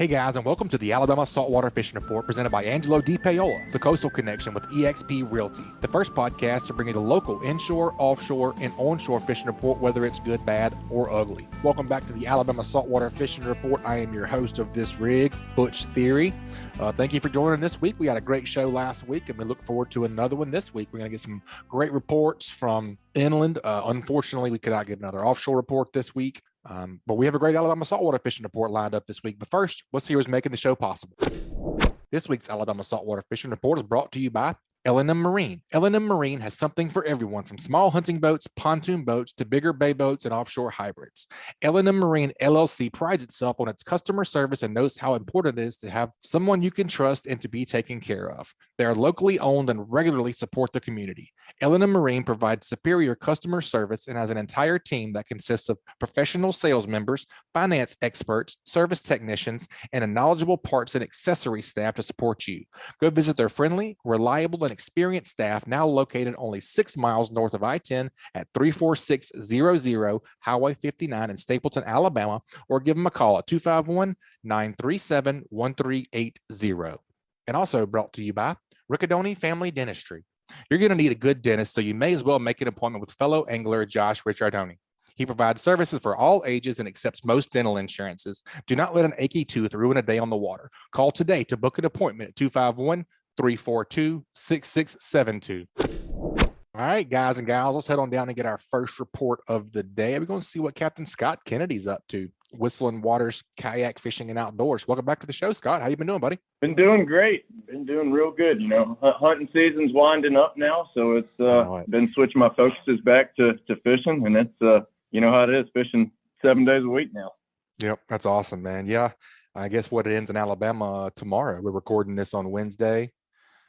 Hey guys, and welcome to the Alabama Saltwater Fishing Report presented by Angelo DePaola, the Coastal Connection with eXp Realty. The first podcast to bring you the local inshore, offshore, and onshore fishing report, whether it's good, bad, or ugly. Welcome back to the Alabama Saltwater Fishing Report. I am your host of this rig, Butch Thierry. Thank you for joining this week. We had a great show last week, and we look forward to another one this week. We're going to get some great reports from inland. Unfortunately, we could not get another offshore report this week. But we have a great Alabama saltwater fishing report lined up this week. But first, let's see who's making the show possible. This week's Alabama Saltwater Fishing Report is brought to you by L&M Marine. L&M Marine has something for everyone, from small hunting boats, pontoon boats, to bigger bay boats and offshore hybrids. L&M Marine LLC prides itself on its customer service and knows how important it is to have someone you can trust and to be taken care of. They are locally owned and regularly support the community. L&M Marine provides superior customer service and has an entire team that consists of professional sales members, finance experts, service technicians, and a knowledgeable parts and accessory staff to support you. Go visit their friendly, reliable, and experienced staff, now located only 6 miles north of I-10 at 34600 Highway 59 in Stapleton, Alabama, or give them a call at 251-937-1380. And also brought to you by Ricodoni Family Dentistry. You're going to need a good dentist, so you may as well make an appointment with fellow angler Josh Ricodoni. He provides services for all ages and accepts most dental insurances. Do not let an achy tooth ruin a day on the water. Call today to book an appointment at 251-342-6672. All right, guys and gals, let's head on down and get our first report of the day. We're going to see what Captain Scott Kennedy's up to. Whistling Waters, kayak fishing, and outdoors. Welcome back to the show, Scott. How you been doing, buddy? Been doing great. Been doing real good. You know, hunting season's winding up now, so it's been switching my focuses back to fishing, and it's you know how it is, fishing 7 days a week now. Yep, that's awesome, man. Yeah, I guess what it ends in Alabama tomorrow. We're recording this on Wednesday.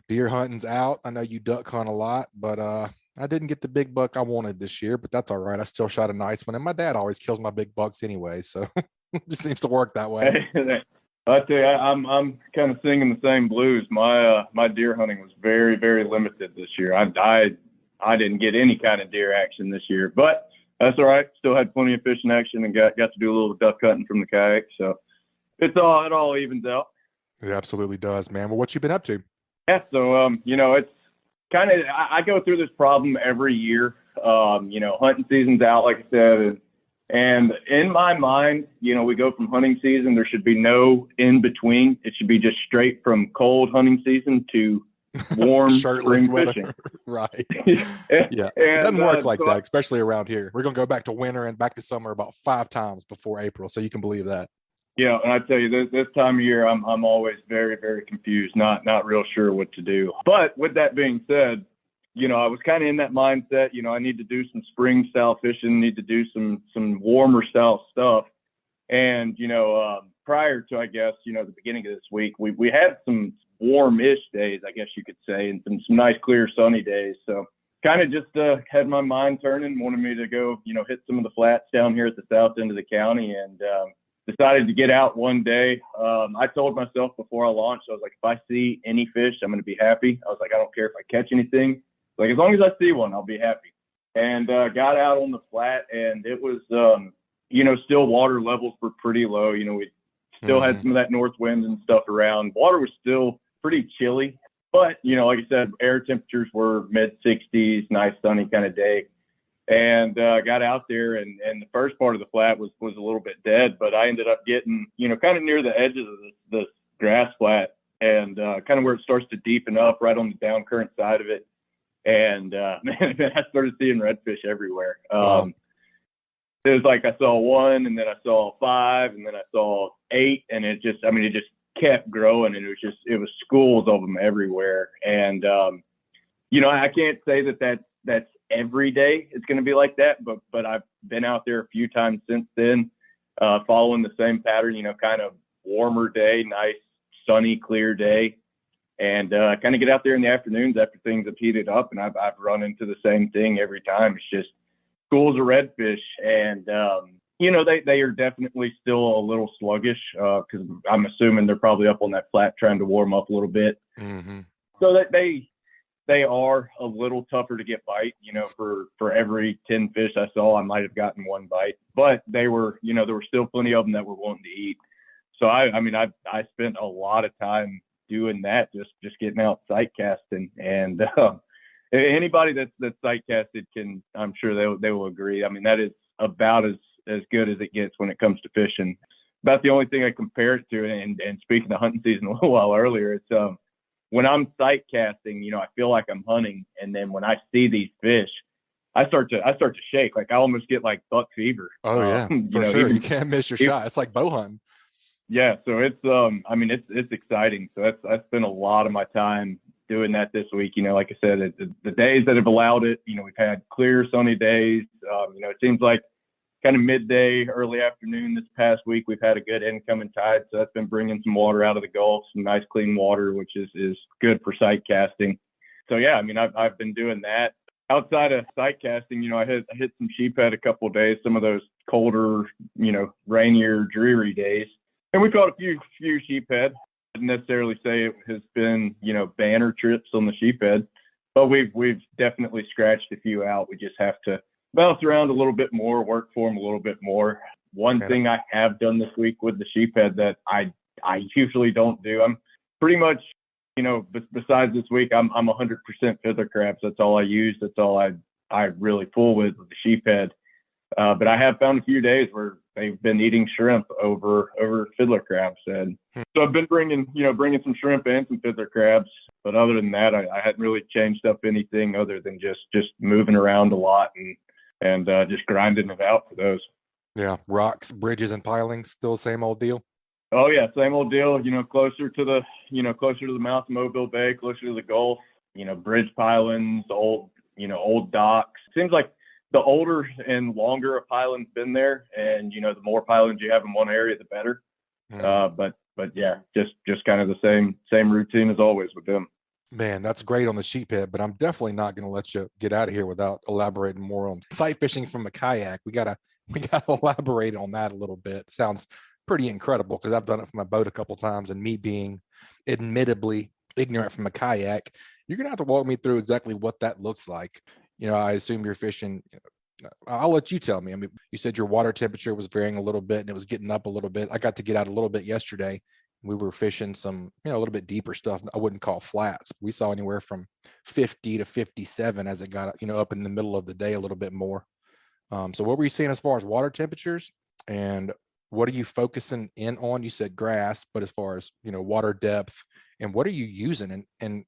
Deer hunting's out. I know you duck hunt a lot, but I didn't get the big buck I wanted this year, but that's all right. I still shot a nice one, and my dad always kills my big bucks anyway, so it just seems to work that way. I tell you, I'm kind of singing the same blues. My deer hunting was very, very limited this year. I didn't get any kind of deer action this year, but that's all right. Still had plenty of fishing action and got to do a little duck hunting from the kayak, so it all evens out. It absolutely does, man. Well, what you been up to? Yeah, so you know, it's kind of, I go through this problem every year. You know, hunting season's out, like I said, and in my mind, you know, we go from hunting season, there should be no in between. It should be just straight from cold hunting season to warm shirtless spring weather. fishing. Right. And, Yeah. It doesn't work like so that, especially around here. We're going to go back to winter and back to summer about 5 times before April, so you can believe that. Yeah, and I tell you, this time of year, I'm always very, very confused, not real sure what to do. But with that being said, you know, I was kind of in that mindset. You know, I need to do some spring style fishing, need to do some warmer style stuff. And you know, prior to, I guess, you know, the beginning of this week, we had some warm-ish days, I guess you could say, and some nice clear sunny days. So kind of just had my mind turning, wanted me to go, you know, hit some of the flats down here at the south end of the county, and decided to get out one day. I told myself before I launched, I was like, if I see any fish, I'm going to be happy. I was like, I don't care if I catch anything. Like, as long as I see one, I'll be happy. And got out on the flat, and it was, you know, still water levels were pretty low. You know, we still had some of that north wind and stuff around. Water was still pretty chilly. But, you know, like I said, air temperatures were mid-60s, nice sunny kind of day. And got out there, and the first part of the flat was a little bit dead, but I ended up getting, you know, kind of near the edges of this grass flat, and kind of where it starts to deepen up right on the down current side of it. And man, I started seeing redfish everywhere. It was like I saw 1, and then I saw 5, and then I saw 8, and it just kept growing, and it was schools of them everywhere. And you know, I can't say that's every day it's going to be like that, but I've been out there a few times since then, following the same pattern, you know, kind of warmer day, nice, sunny, clear day, and kind of get out there in the afternoons after things have heated up, and I've run into the same thing every time. It's just schools of redfish, and you know, they are definitely still a little sluggish, because I'm assuming they're probably up on that flat trying to warm up a little bit. So that they are a little tougher to get bite. You know, for every 10 fish I saw, I might have gotten 1 bite, but they were, you know, there were still plenty of them that were wanting to eat. So I mean, I spent a lot of time doing that, just getting out sight casting, and anybody that's sight casted can, I'm sure they will agree. I mean, that is about as good as it gets when it comes to fishing. About the only thing I compare it to, and speaking of hunting season a little while earlier, it's when I'm sight casting, I feel like I'm hunting, and then when I see these fish, I start to shake. Like I almost get like buck fever. Oh yeah, for sure. You can't miss your shot. It's like bow hunting. Yeah, so it's I mean it's exciting. So I spent a lot of my time doing that this week. Like I said, the days that have allowed it, we've had clear sunny days. It seems like kind of midday, early afternoon this past week, we've had a good incoming tide. So that's been bringing some water out of the Gulf, some nice clean water, which is good for sight casting. So yeah, I mean I've been doing that. Outside of sight casting, I hit some sheephead a couple of days, some of those colder, rainier, dreary days. And we caught a few sheephead. I wouldn't necessarily say it has been, banner trips on the sheephead, but we've definitely scratched a few out. We just have to bounce around a little bit more, work for them a little bit more. One thing I have done this week with the sheephead that I usually don't do, I'm pretty much, besides this week, I'm 100% fiddler crabs. That's all I use. That's all I really pull with the sheephead. But I have found a few days where they've been eating shrimp over fiddler crabs, and so I've been bringing some shrimp and some fiddler crabs. But other than that, I hadn't really changed up anything other than just moving around a lot and just grinding it out for those. Yeah, rocks, bridges, and pilings, still same old deal. Oh yeah, same old deal. Closer to the mouth of Mobile Bay, closer to the Gulf. Bridge pilings, old docks. Seems like the older and longer a piling's been there, and the more pilings you have in one area, the better. But yeah, just kind of the same routine as always with them. Man, that's great on the sheephead, but I'm definitely not going to let you get out of here without elaborating more on sight fishing from a kayak. We gotta elaborate on that a little bit. Sounds pretty incredible because I've done it from my boat a couple times, and me being admittedly ignorant from a kayak, you're gonna have to walk me through exactly what that looks like. I assume you're fishing. I'll let you tell me. I mean, you said your water temperature was varying a little bit and it was getting up a little bit. I got to get out a little bit yesterday. We were fishing some, a little bit deeper stuff. I wouldn't call flats. We saw anywhere from 50 to 57 as it got, up in the middle of the day a little bit more. So what were you seeing as far as water temperatures, and what are you focusing in on? You said grass, but as far as, water depth, and what are you using? And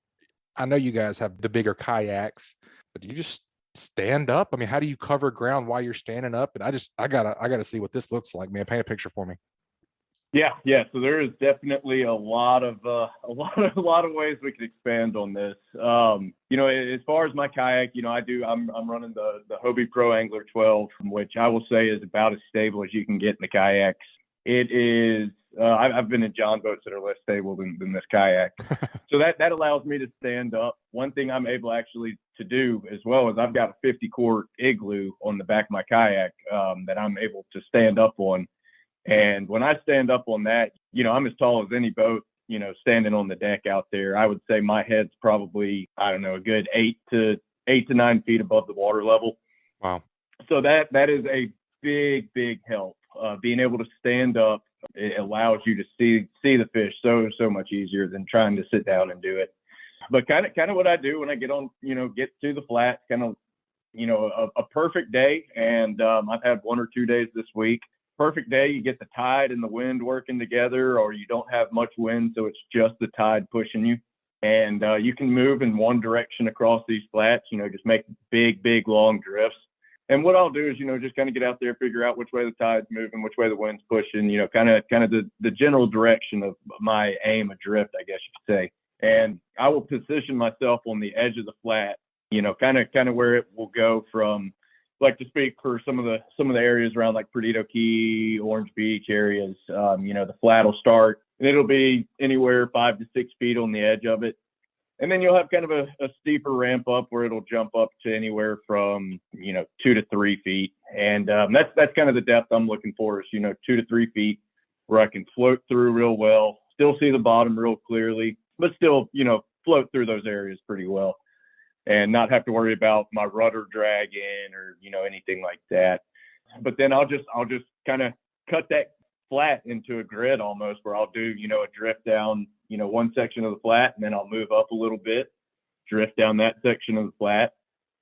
I know you guys have the bigger kayaks, but do you just stand up? I mean, how do you cover ground while you're standing up? And I gotta see what this looks like, man. Paint a picture for me. Yeah. So there is definitely a lot of ways we could expand on this. As far as my kayak, I'm running the Hobie Pro Angler 12, which I will say is about as stable as you can get in the kayaks. It is. I've been in John boats that are less stable than this kayak. So that allows me to stand up. One thing I'm able actually to do as well is I've got a 50 quart igloo on the back of my kayak that I'm able to stand up on. And when I stand up on that, I'm as tall as any boat, standing on the deck out there. I would say my head's probably, I don't know, a good 8 to 9 feet above the water level. Wow. So that is a big help. Being able to stand up, it allows you to see the fish so much easier than trying to sit down and do it. But kind of what I do when I get to the flat, kind of, a perfect day. And I've had 1 or 2 days this week. Perfect day, you get the tide and the wind working together, or you don't have much wind, so it's just the tide pushing you. And you can move in one direction across these flats, just make big, long drifts. And what I'll do is, just kind of get out there, figure out which way the tide's moving, which way the wind's pushing, kind of the general direction of my aim adrift, I guess you could say. And I will position myself on the edge of the flat, kind of where it will go from, like to speak for some of the areas around like Perdido Key, Orange Beach areas. The flat will start and it'll be anywhere 5 to 6 feet on the edge of it. And then you'll have kind of a steeper ramp up where it'll jump up to anywhere from, 2 to 3 feet. And that's kind of the depth I'm looking for is, 2 to 3 feet where I can float through real well, still see the bottom real clearly, but still, float through those areas pretty well and not have to worry about my rudder dragging or, anything like that. But then I'll just kind of cut flat into a grid almost, where I'll do, a drift down, one section of the flat, and then I'll move up a little bit, drift down that section of the flat.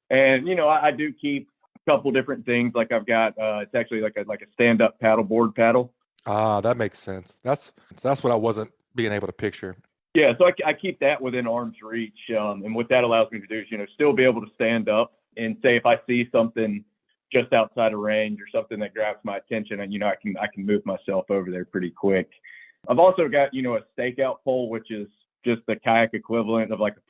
And, I do keep a couple different things. Like I've got, it's actually like a stand-up paddleboard paddle. Ah, that makes sense. That's what I wasn't being able to picture. Yeah, so I keep that within arm's reach. And what that allows me to do is, still be able to stand up and say if I see something just outside of range or something that grabs my attention, and, I can move myself over there pretty quick. I've also got, a stakeout pole, which is just the kayak equivalent of like a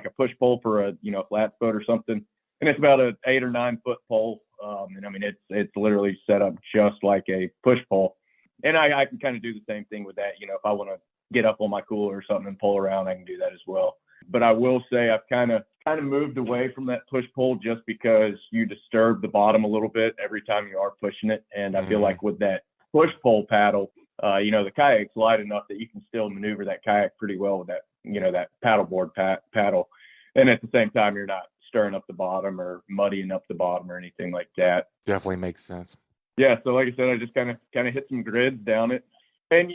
push pole for a, flat boat or something. And it's about an 8 or 9 foot pole. And I mean, it's literally set up just like a push pole. And I can kind of do the same thing with that. If I want to get up on my cooler or something and pull around, I can do that as well. But I will say I've kind of moved away from that push pole just because you disturb the bottom a little bit every time you are pushing it. And I feel like with that push pole paddle, the kayak's light enough that you can still maneuver that kayak pretty well with that, that paddleboard paddle. And at the same time, you're not stirring up the bottom or muddying up the bottom or anything like that. Definitely makes sense. Yeah. So like I said, I just kind of hit some grids down it. And,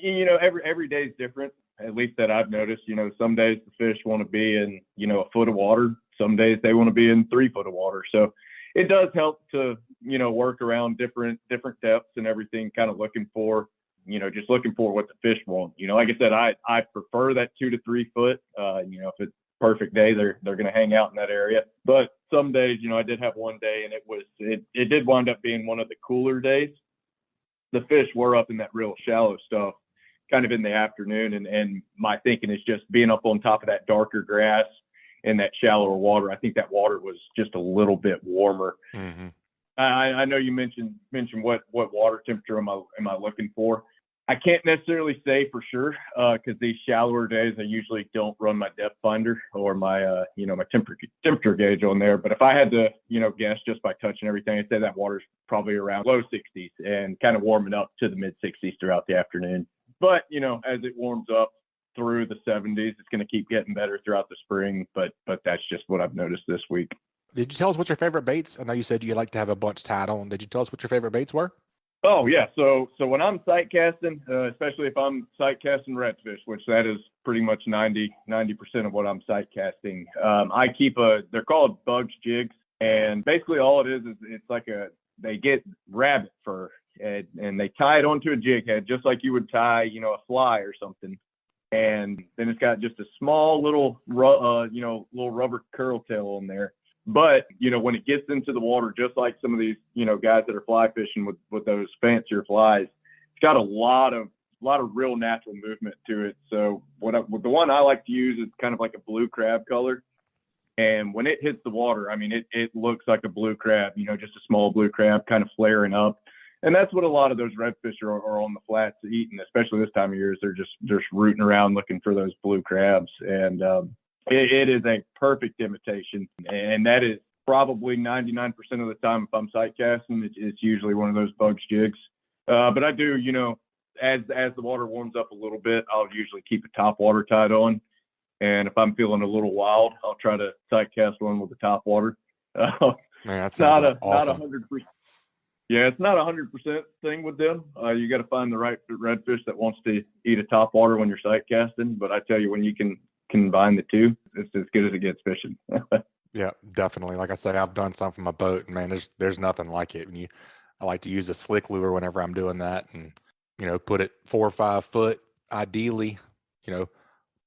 every day is different, at least that I've noticed. Some days the fish want to be in, a foot of water. Some days they want to be in 3 foot of water. So it does help to, work around different depths and everything, kind of looking for, just looking for what the fish want. Like I said, I prefer that 2 to 3 foot. If it's a perfect day, they're going to hang out in that area. But some days, I did have one day, and it did wind up being one of the cooler days. The fish were up in that real shallow stuff kind of in the afternoon. And my thinking is just being up on top of that darker grass in that shallower water. I think that water was just a little bit warmer. Mm-hmm. I know you mentioned what water temperature am I looking for. I can't necessarily say for sure because these shallower days I usually don't run my depth finder or my my temperature gauge on there. But if I had to guess just by touching everything, I'd say that water's probably around low 60s and kind of warming up to the mid 60s throughout the afternoon. But as it warms up through the 70s, it's going to keep getting better throughout the spring. But that's just what I've noticed this week. Did you tell us what your favorite baits? I know you said you like to have a bunch tied on. Did you tell us what your favorite baits were? Oh, yeah. So when I'm sight casting, especially if I'm sight casting redfish, which that is pretty much 90% of what I'm sight casting, I keep they're called Bugs jigs. And basically all it is it's like they get rabbit fur and they tie it onto a jig head, just like you would tie, a fly or something. And then it's got just a small little rubber curl tail on there. But, when it gets into the water, just like some of these, guys that are fly fishing with those fancier flies, it's got a lot of real natural movement to it. So the one I like to use is kind of like a blue crab color. And when it hits the water, I mean, it looks like a blue crab, just a small blue crab kind of flaring up. And that's what a lot of those redfish are on the flats eating, especially this time of year, is they're just rooting around looking for those blue crabs. And, it is a perfect imitation, and that is probably 99% of the time if I'm sight casting, it's usually one of those Bugs jigs. But I do, as the water warms up a little bit, I'll usually keep a top water tied on. And if I'm feeling a little wild, I'll try to sight cast one with the top water. Man, that sounds awesome. Not 100%. Yeah, it's not 100% thing with them. You got to find the right redfish that wants to eat a top water when you're sight casting. But I tell you, when you can combine the two, it's as good as it gets fishing. Yeah, definitely. Like I say, I've done some from my boat, and man, there's nothing like it. I like to use a slick lure whenever I'm doing that, and put it 4 or 5 foot, ideally,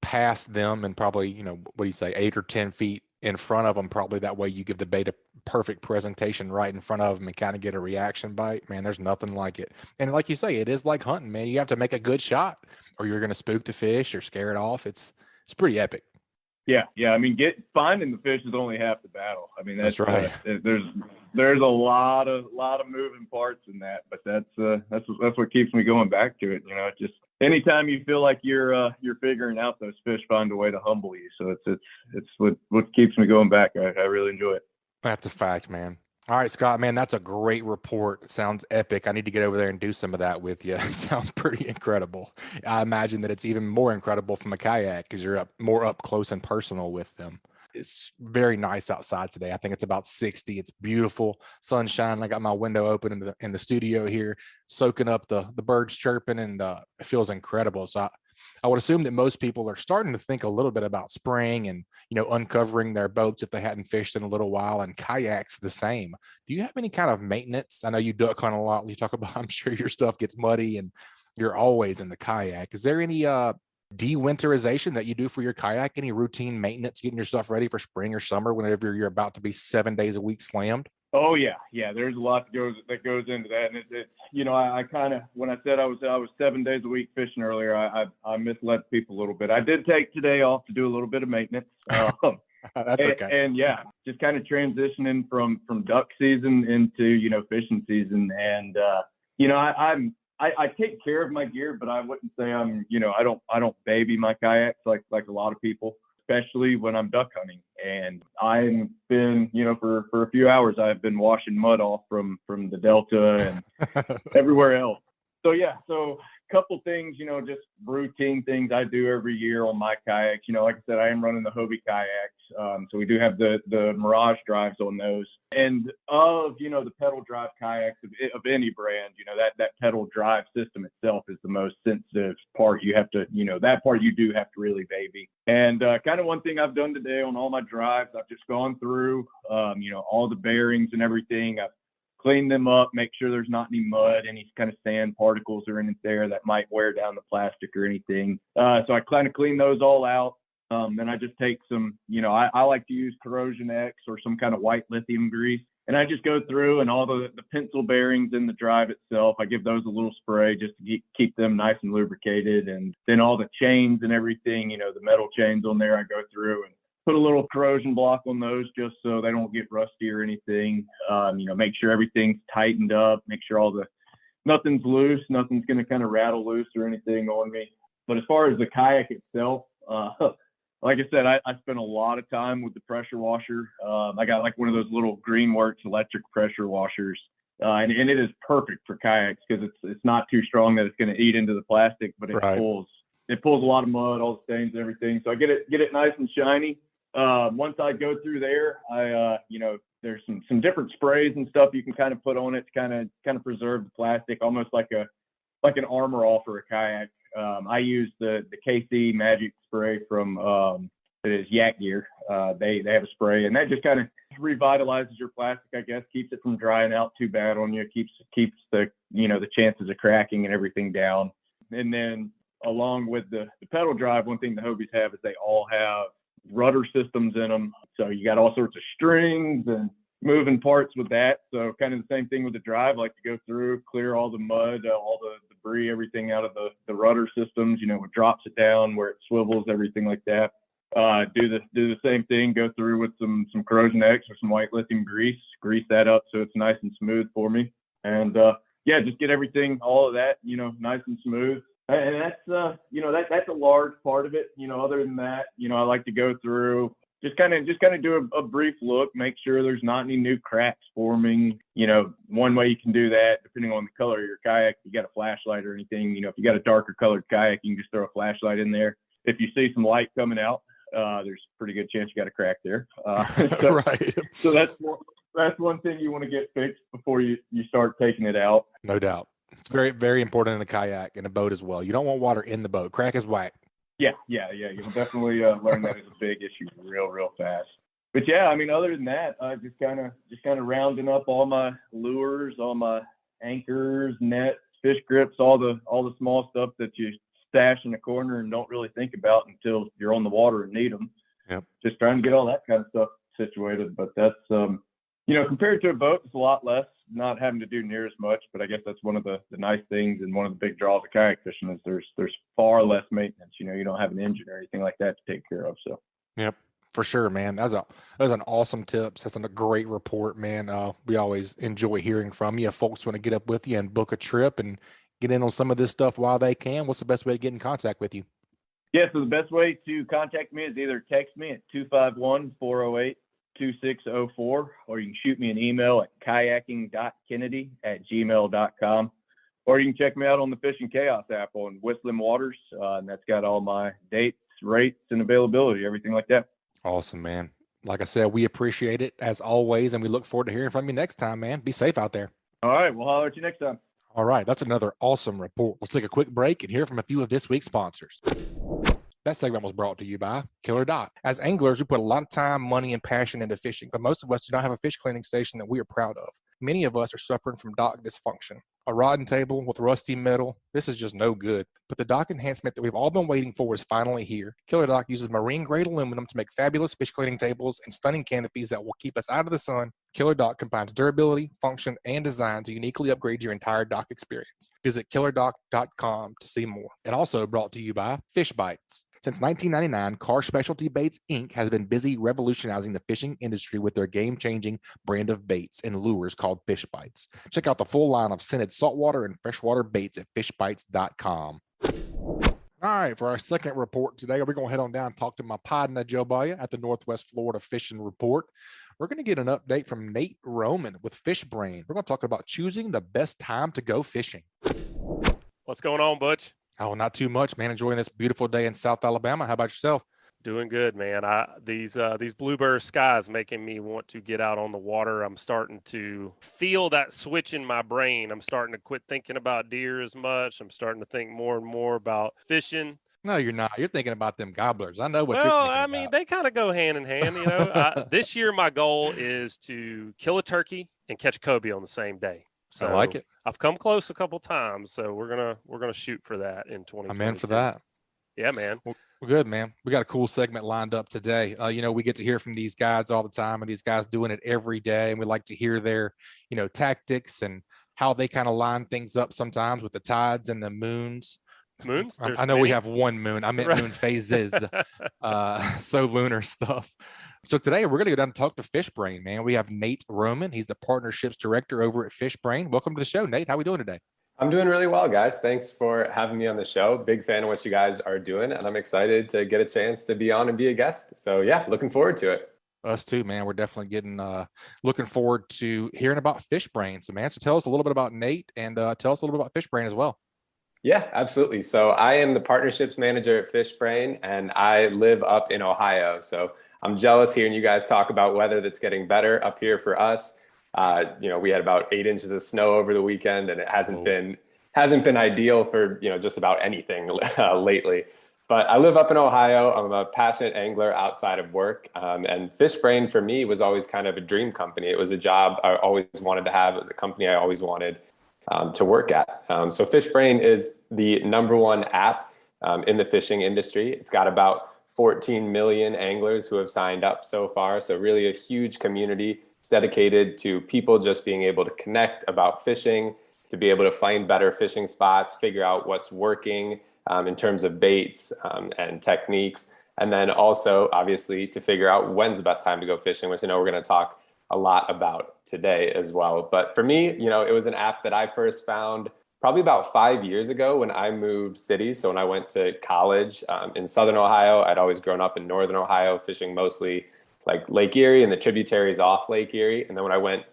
past them, and probably what do you say, 8 or 10 feet in front of them. Probably that way you give the bait a perfect presentation right in front of them and kind of get a reaction bite. Man, there's nothing like it. And like you say, it is like hunting, man. You have to make a good shot, or you're going to spook the fish or scare it off. It's pretty epic. Yeah. I mean, finding the fish is only half the battle. I mean, that's right. There's a lot of moving parts in that, but that's what keeps me going back to it. Just anytime you feel like you're figuring out, those fish find a way to humble you. So it's what keeps me going back. I really enjoy it. That's a fact, man. All right, Scott, man, that's a great report. It sounds epic. I need to get over there and do some of that with you. It sounds pretty incredible. I imagine that it's even more incredible from a kayak because you're more up close and personal with them. It's very nice outside today. I think it's about 60. It's beautiful. Sunshine. I got my window open in the studio here, soaking up the birds chirping, and it feels incredible. So I would assume that most people are starting to think a little bit about spring and, uncovering their boats if they hadn't fished in a little while, and kayaks the same. Do you have any kind of maintenance? I know you duck hunt a lot. You talk about, I'm sure your stuff gets muddy and you're always in the kayak. Is there any de-winterization that you do for your kayak? Any routine maintenance, getting your stuff ready for spring or summer whenever you're about to be 7 days a week slammed? Oh yeah. There's a lot that goes into that, and it's I kind of, when I said I was 7 days a week fishing earlier, I misled people a little bit. I did take today off to do a little bit of maintenance. That's okay. And yeah, just kind of transitioning from duck season into fishing season, and I take care of my gear, but I wouldn't say I'm I don't baby my kayaks like a lot of people, especially when I'm duck hunting. And I've been, for a few hours, I've been washing mud off from the Delta and everywhere else. So yeah, a couple things, just routine things I do every year on my kayaks. Like I said, I am running the Hobie kayaks. So we do have the Mirage drives on those. And of, the pedal drive kayaks of any brand, that pedal drive system itself is the most sensitive part. You have to, that part you do have to really baby. And kind of one thing I've done today on all my drives, I've just gone through, all the bearings and everything. I've cleaned them up, make sure there's not any mud, any kind of sand particles or anything there that might wear down the plastic or anything. So I kind of clean those all out. Then I just take some, I like to use Corrosion X or some kind of white lithium grease. And I just go through and all the pencil bearings in the drive itself, I give those a little spray just to keep them nice and lubricated. And then all the chains and everything, the metal chains on there, I go through and put a little corrosion block on those just so they don't get rusty or anything. Make sure everything's tightened up, make sure nothing's loose, nothing's going to kind of rattle loose or anything on me. But as far as the kayak itself, like I said, I spent a lot of time with the pressure washer. I got like one of those little Greenworks electric pressure washers. And it is perfect for kayaks because it's not too strong that it's going to eat into the plastic, but it pulls a lot of mud, all the stains and everything. So I get it nice and shiny. Once I go through there, there's some different sprays and stuff you can kind of put on it to kind of preserve the plastic, almost like an armor all for a kayak. I use the KC Magic spray from it is Yak Gear. They have a spray, and that just kind of revitalizes your plastic, I guess, keeps it from drying out too bad on you, keeps the the chances of cracking and everything down. And then along with the pedal drive, one thing the Hobies have is they all have rudder systems in them. So you got all sorts of strings and moving parts with that. So kind of the same thing with the drive, like to go through, clear all the mud, all the debris, everything out of the rudder systems, what drops it down, where it swivels, everything like that. Do the same thing, go through with some Corrosion X or some white lithium grease that up so it's nice and smooth for me. And just get everything, all of that, nice and smooth. And that's that's a large part of it. Other than that, I like to go through, just kind of do a brief look, make sure there's not any new cracks forming. One way you can do that, depending on the color of your kayak, if you got a flashlight or anything, if you got a darker colored kayak, you can just throw a flashlight in there. If you see some light coming out, there's a pretty good chance you got a crack there. Right. So that's one thing you want to get fixed before you start taking it out. No doubt. It's very, very important in a kayak and a boat as well. You don't want water in the boat. Crack is whack. Yeah. You'll definitely learn that is a big issue real fast. But yeah, other than that, just kind of rounding up all my lures, all my anchors, nets, fish grips, all the small stuff that you stash in the corner and don't really think about until you're on the water and need them. Yep. Just trying to get all that kind of stuff situated. But that's compared to a boat, it's a lot less, not having to do near as much. But I guess that's one of the nice things and one of the big draws of kayak fishing is there's far less maintenance. You don't have an engine or anything like that to take care of. So yep, for sure, man. That was an awesome tips. That's a great report, man. We always enjoy hearing from you. If folks want to get up with you and book a trip and get in on some of this stuff while they can, what's the best way to get in contact with you? Yeah, so the best way to contact me is either text me at 251-408-2604, or you can shoot me an email at kayaking.kennedy@gmail.com, or you can check me out on the Fishing Chaos app on Whistling Waters, and that's got all my dates, rates, and availability, everything like that. Awesome, man. Like I said, we appreciate it as always, and we look forward to hearing from you next time, man. Be safe out there. All right. We'll holler at you next time. All right. That's another awesome report. Let's take a quick break and hear from a few of this week's sponsors. That segment was brought to you by KillerDock. As anglers, we put a lot of time, money, and passion into fishing, but most of us do not have a fish cleaning station that we are proud of. Many of us are suffering from dock dysfunction. A rotten table with rusty metal, this is just no good. But the dock enhancement that we've all been waiting for is finally here. KillerDock uses marine-grade aluminum to make fabulous fish cleaning tables and stunning canopies that will keep us out of the sun. KillerDock combines durability, function, and design to uniquely upgrade your entire dock experience. Visit KillerDock.com to see more. And also brought to you by Fishbites. Since 1999, Car Specialty Baits, Inc. has been busy revolutionizing the fishing industry with their game-changing brand of baits and lures called Fishbites. Check out the full line of scented saltwater and freshwater baits at fishbites.com. All right, for our second report today, we're going to head on down and talk to my partner, Joe Baya, at the Northwest Florida Fishing Report. We're going to get an update from Nate Roman with Fishbrain. We're going to talk about choosing the best time to go fishing. What's going on, Butch? Oh, not too much, man. Enjoying this beautiful day in South Alabama. How about yourself? Doing good, man. These bluebird skies making me want to get out on the water. I'm starting to feel that switch in my brain. I'm starting to quit thinking about deer as much. I'm starting to think more and more about fishing. No, you're not. You're thinking about them gobblers. I know what you're thinking about. I mean, they kind of go hand in hand, you know. This year, my goal is to kill a turkey and catch a cobia on the same day. So I like it. I've come close a couple times, so we're gonna shoot for that in 2022. I'm in for that. Yeah, man. Well, good, man. We got a cool segment lined up today. We get to hear from these guys all the time, and these guys doing it every day, and we like to hear their, tactics and how they kind of line things up sometimes with the tides and the moons. Moons? I know we have one moon. I meant right. Moon phases. So lunar stuff. So today we're going to go down and talk to Fishbrain, man. We have Nate Roman. He's the partnerships director over at Fishbrain. Welcome to the show, Nate. How are we doing today? I'm doing really well, guys. Thanks for having me on the show. Big fan of what you guys are doing, and I'm excited to get a chance to be on and be a guest. So yeah, looking forward to it. Us too, man. We're definitely getting looking forward to hearing about Fishbrain. So, man, tell us a little bit about Nate and tell us a little bit about Fishbrain as well. Yeah, absolutely. So I am the partnerships manager at Fishbrain, and I live up in Ohio. So I'm jealous hearing you guys talk about weather that's getting better up here for us. We had about 8 inches of snow over the weekend, and it hasn't been ideal for just about anything lately. But I live up in Ohio. I'm a passionate angler outside of work, and Fishbrain for me was always kind of a dream company. It was a job I always wanted to have. It was a company I always wanted to work at. So Fishbrain is the #1 app in the fishing industry. It's got about 14 million anglers who have signed up so far. So really a huge community dedicated to people just being able to connect about fishing, to be able to find better fishing spots, figure out what's working in terms of baits and techniques. And then also, obviously, to figure out when's the best time to go fishing, which I know we're going to talk a lot about today as well. But for me, it was an app that I first found probably about 5 years ago when I moved cities. So when I went to college in Southern Ohio, I'd always grown up in Northern Ohio, fishing mostly like Lake Erie and the tributaries off Lake Erie. And then when I went,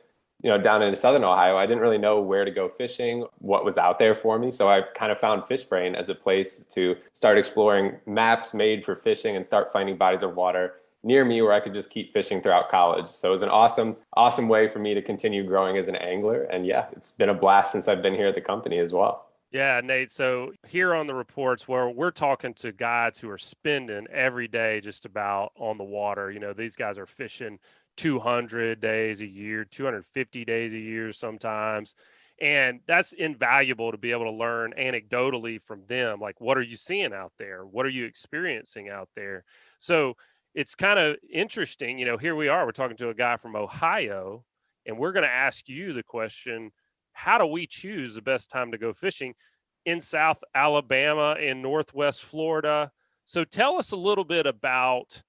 down into Southern Ohio, I didn't really know where to go fishing, what was out there for me. So I kind of found Fishbrain as a place to start exploring maps made for fishing and start finding bodies of water near me where I could just keep fishing throughout college. So it was an awesome way for me to continue growing as an angler. And yeah, it's been a blast since I've been here at the company as well. Yeah, Nate. So here on the reports where we're talking to guys who are spending every day just about on the water, these guys are fishing 200 days a year, 250 days a year sometimes. And that's invaluable to be able to learn anecdotally from them. Like, what are you seeing out there? What are you experiencing out there? So it's kind of interesting, here we are, we're talking to a guy from Ohio, and we're going to ask you the question, how do we choose the best time to go fishing in South Alabama and Northwest Florida? So tell us a little bit about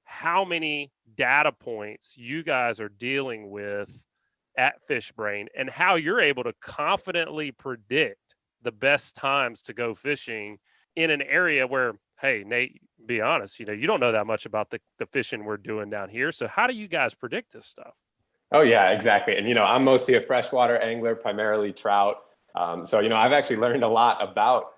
how many data points you guys are dealing with at Fishbrain and how you're able to confidently predict the best times to go fishing in an area where, hey, Nate, be honest, you don't know that much about the fishing we're doing down here. So how do you guys predict this stuff? Oh, yeah, exactly. And, I'm mostly a freshwater angler, primarily trout. So, I've actually learned a lot about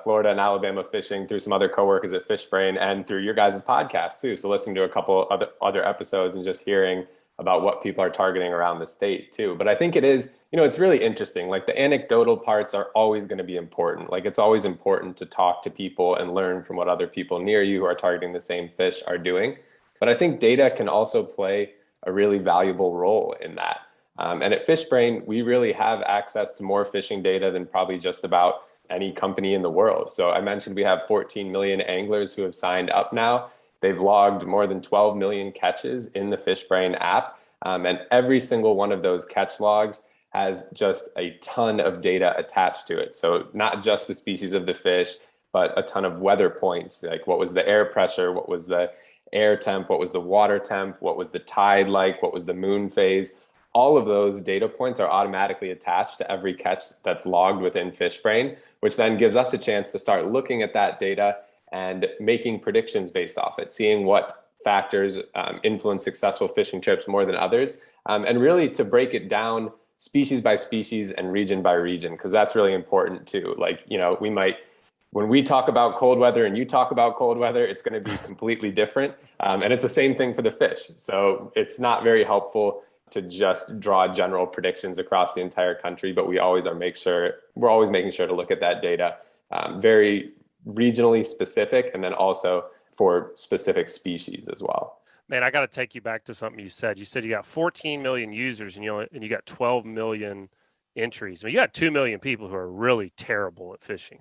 Florida and Alabama fishing through some other coworkers at Fishbrain and through your guys' podcast too. So listening to a couple other episodes and just hearing about what people are targeting around the state too. But I think it is, it's really interesting. Like the anecdotal parts are always going to be important. Like it's always important to talk to people and learn from what other people near you who are targeting the same fish are doing. But I think data can also play a really valuable role in that. And at Fishbrain, we really have access to more fishing data than probably just about any company in the world. So I mentioned we have 14 million anglers who have signed up now. They've logged more than 12 million catches in the Fishbrain app. And every single one of those catch logs has just a ton of data attached to it. So not just the species of the fish, but a ton of weather points, like what was the air pressure, what was the air temp, what was the water temp, what was the tide like, what was the moon phase. All of those data points are automatically attached to every catch that's logged within Fishbrain, which then gives us a chance to start looking at that data and making predictions based off it, seeing what factors influence successful fishing trips more than others, and really to break it down species by species and region by region, because that's really important too. Like, we might, when we talk about cold weather and you talk about cold weather, it's going to be completely different. And it's the same thing for the fish. So it's not very helpful to just draw general predictions across the entire country, but we're always making sure to look at that data very regionally specific, and then also for specific species as well. Man, I got to take you back to something you said. You said you got 14 million users and you got 12 million entries. I mean, you got 2 million people who are really terrible at fishing.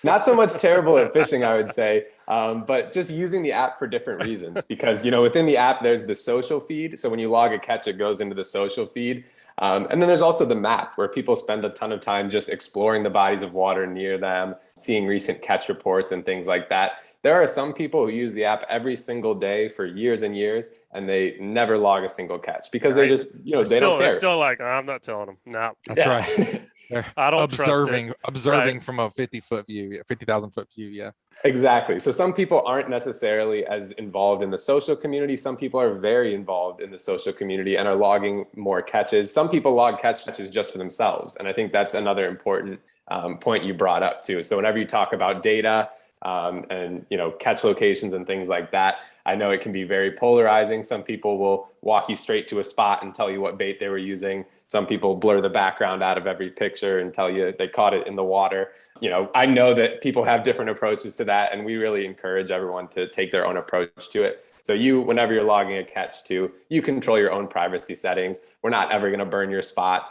Not so much terrible at fishing, I would say, but just using the app for different reasons. Because, within the app, there's the social feed. So when you log a catch, it goes into the social feed. And then there's also the map where people spend a ton of time just exploring the bodies of water near them, seeing recent catch reports and things like that. There are some people who use the app every single day for years and years, and they never log a single catch because they just, they don't care. They're still like, I'm not telling them. No, That's right. I don't observing right. From a 50,000 foot view. Yeah, exactly. So some people aren't necessarily as involved in the social community. Some people are very involved in the social community and are logging more catches. Some people log catches just for themselves. And I think that's another important point you brought up too. So whenever you talk about data, and catch locations and things like that, I know it can be very polarizing. Some people will walk you straight to a spot and tell you what bait they were using. Some people blur the background out of every picture and tell you they caught it in the water. I know that people have different approaches to that, and we really encourage everyone to take their own approach to it. So whenever you're logging a catch too, you control your own privacy settings. We're not ever going to burn your spot.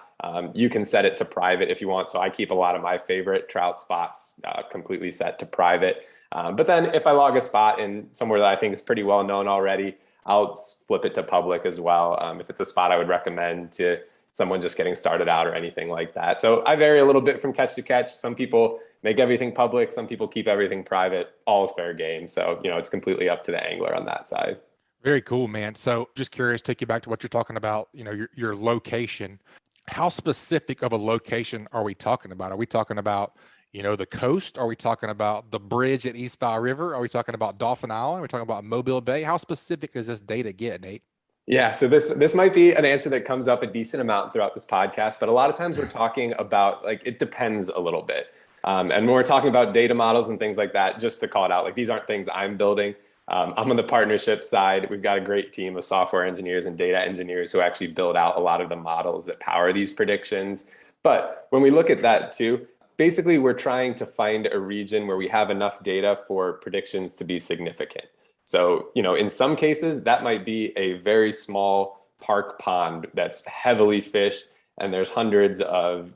You can set it to private if you want. So I keep a lot of my favorite trout spots completely set to private. But then if I log a spot in somewhere that I think is pretty well known already, I'll flip it to public as well. If it's a spot I would recommend to someone just getting started out or anything like that. So I vary a little bit from catch to catch. Some people make everything public. Some people keep everything private. All is fair game. So, it's completely up to the angler on that side. Very cool, man. So just curious, take you back to what you're talking about, your location. How specific of a location are we talking about? Are we talking about, the coast? Are we talking about the bridge at East File River? Are we talking about Dauphin Island? Are we talking about Mobile Bay? How specific does this data get, Nate? Yeah, so this might be an answer that comes up a decent amount throughout this podcast, but a lot of times we're talking about, it depends a little bit. And when we're talking about data models and things like that, just to call it out, these aren't things I'm building. I'm on the partnership side. We've got a great team of software engineers and data engineers who actually build out a lot of the models that power these predictions. But when we look at that too, basically we're trying to find a region where we have enough data for predictions to be significant. So, in some cases that might be a very small park pond that's heavily fished, and there's hundreds or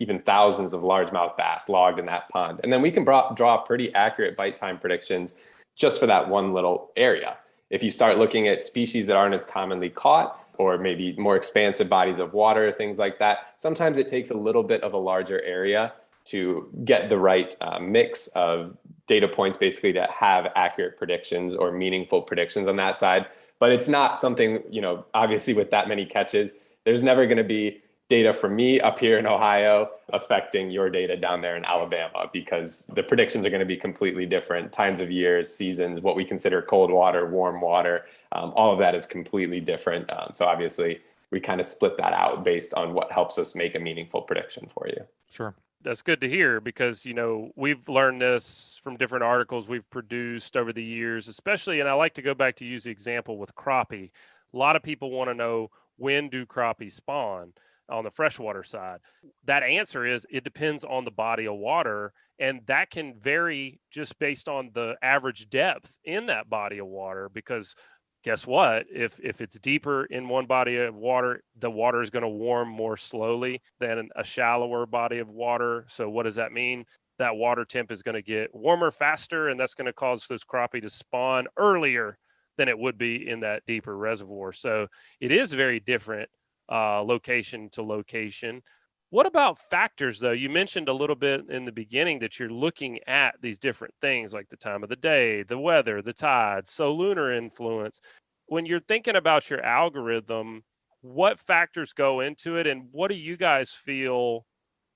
even thousands of largemouth bass logged in that pond. And then we can draw pretty accurate bite time predictions just for that one little area. If you start looking at species that aren't as commonly caught, or maybe more expansive bodies of water, things like that, sometimes it takes a little bit of a larger area to get the right mix of data points, basically, to have accurate predictions or meaningful predictions on that side. But it's not something, obviously with that many catches, there's never going to be data from me up here in Ohio affecting your data down there in Alabama, because the predictions are going to be completely different. Times of years, seasons, what we consider cold water, warm water, all of that is completely different. So obviously we kind of split that out based on what helps us make a meaningful prediction for you. Sure. That's good to hear because, we've learned this from different articles we've produced over the years, especially, and I like to go back to use the example with crappie. A lot of people want to know, when do crappie spawn on the freshwater side? That answer is it depends on the body of water, and that can vary just based on the average depth in that body of water, because guess what? If it's deeper in one body of water, the water is going to warm more slowly than a shallower body of water. So what does that mean? That water temp is going to get warmer faster, and that's going to cause those crappie to spawn earlier than it would be in that deeper reservoir. So it is very different location to location. What about factors, though? You mentioned a little bit in the beginning that you're looking at these different things like the time of the day, the weather, the tides, so lunar influence. When you're thinking about your algorithm, what factors go into it, and what do you guys feel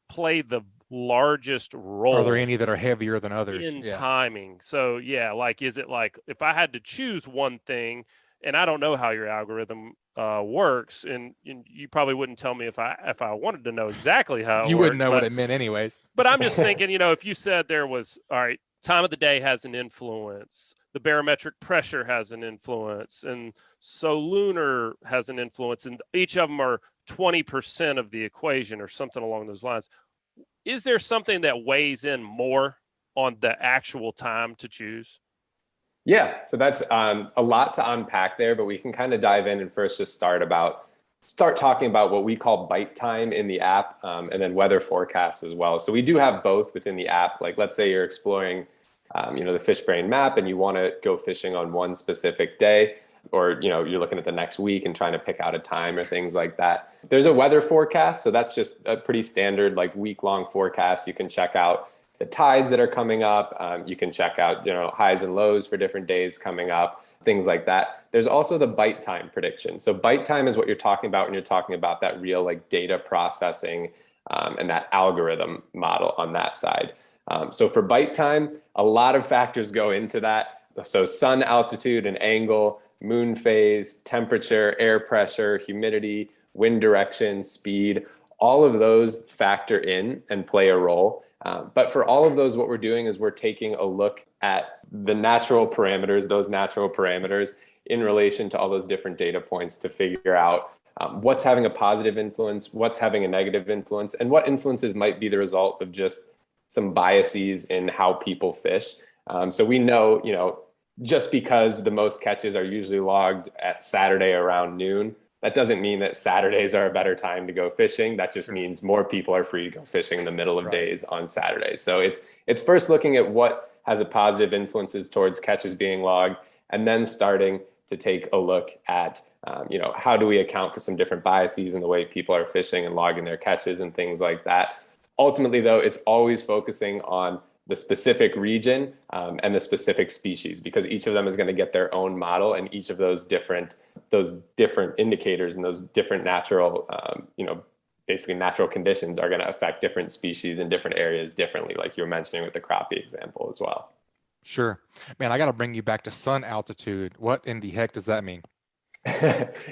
play the largest role? Are there any that are heavier than others? In timing? So, like, is it like if I had to choose one thing, and I don't know how your algorithm works, and you probably wouldn't tell me if I wanted to know exactly how it you worked, wouldn't know what it meant anyways. But I'm just thinking, if you said there was, all right, time of the day has an influence, the barometric pressure has an influence, and so lunar has an influence, and each of them are 20% of the equation or something along those lines. Is there something that weighs in more on the actual time to choose? Yeah, so that's a lot to unpack there, but we can kind of dive in and first just start talking about what we call bite time in the app, and then weather forecasts as well. So we do have both within the app. Like, let's say you're exploring, the Fishbrain map and you want to go fishing on one specific day, or, you're looking at the next week and trying to pick out a time or things like that. There's a weather forecast. So that's just a pretty standard, like, week-long forecast. You can check out the tides that are coming up. You can check out, highs and lows for different days coming up, things like that. There's also the bite time prediction. So bite time is what you're talking about when you're talking about that real, like, data processing and that algorithm model on that side. So for bite time, a lot of factors go into that. So sun altitude and angle, moon phase, temperature, air pressure, humidity, wind direction, speed, all of those factor in and play a role. But for all of those, what we're doing is we're taking a look at the natural parameters, those natural parameters in relation to all those different data points to figure out what's having a positive influence, what's having a negative influence, and what influences might be the result of just some biases in how people fish. So we know, just because the most catches are usually logged at Saturday around noon, that doesn't mean that Saturdays are a better time to go fishing. That just means more people are free to go fishing in the middle of days on Saturdays. So it's first looking at what has a positive influences towards catches being logged, and then starting to take a look at, how do we account for some different biases in the way people are fishing and logging their catches and things like that. Ultimately, though, it's always focusing on the specific region and the specific species, because each of them is going to get their own model, and each of those different indicators and those different natural, basically natural conditions are going to affect different species in different areas differently, like you were mentioning with the crappie example as well. Sure. Man, I got to bring you back to sun altitude. What in the heck does that mean?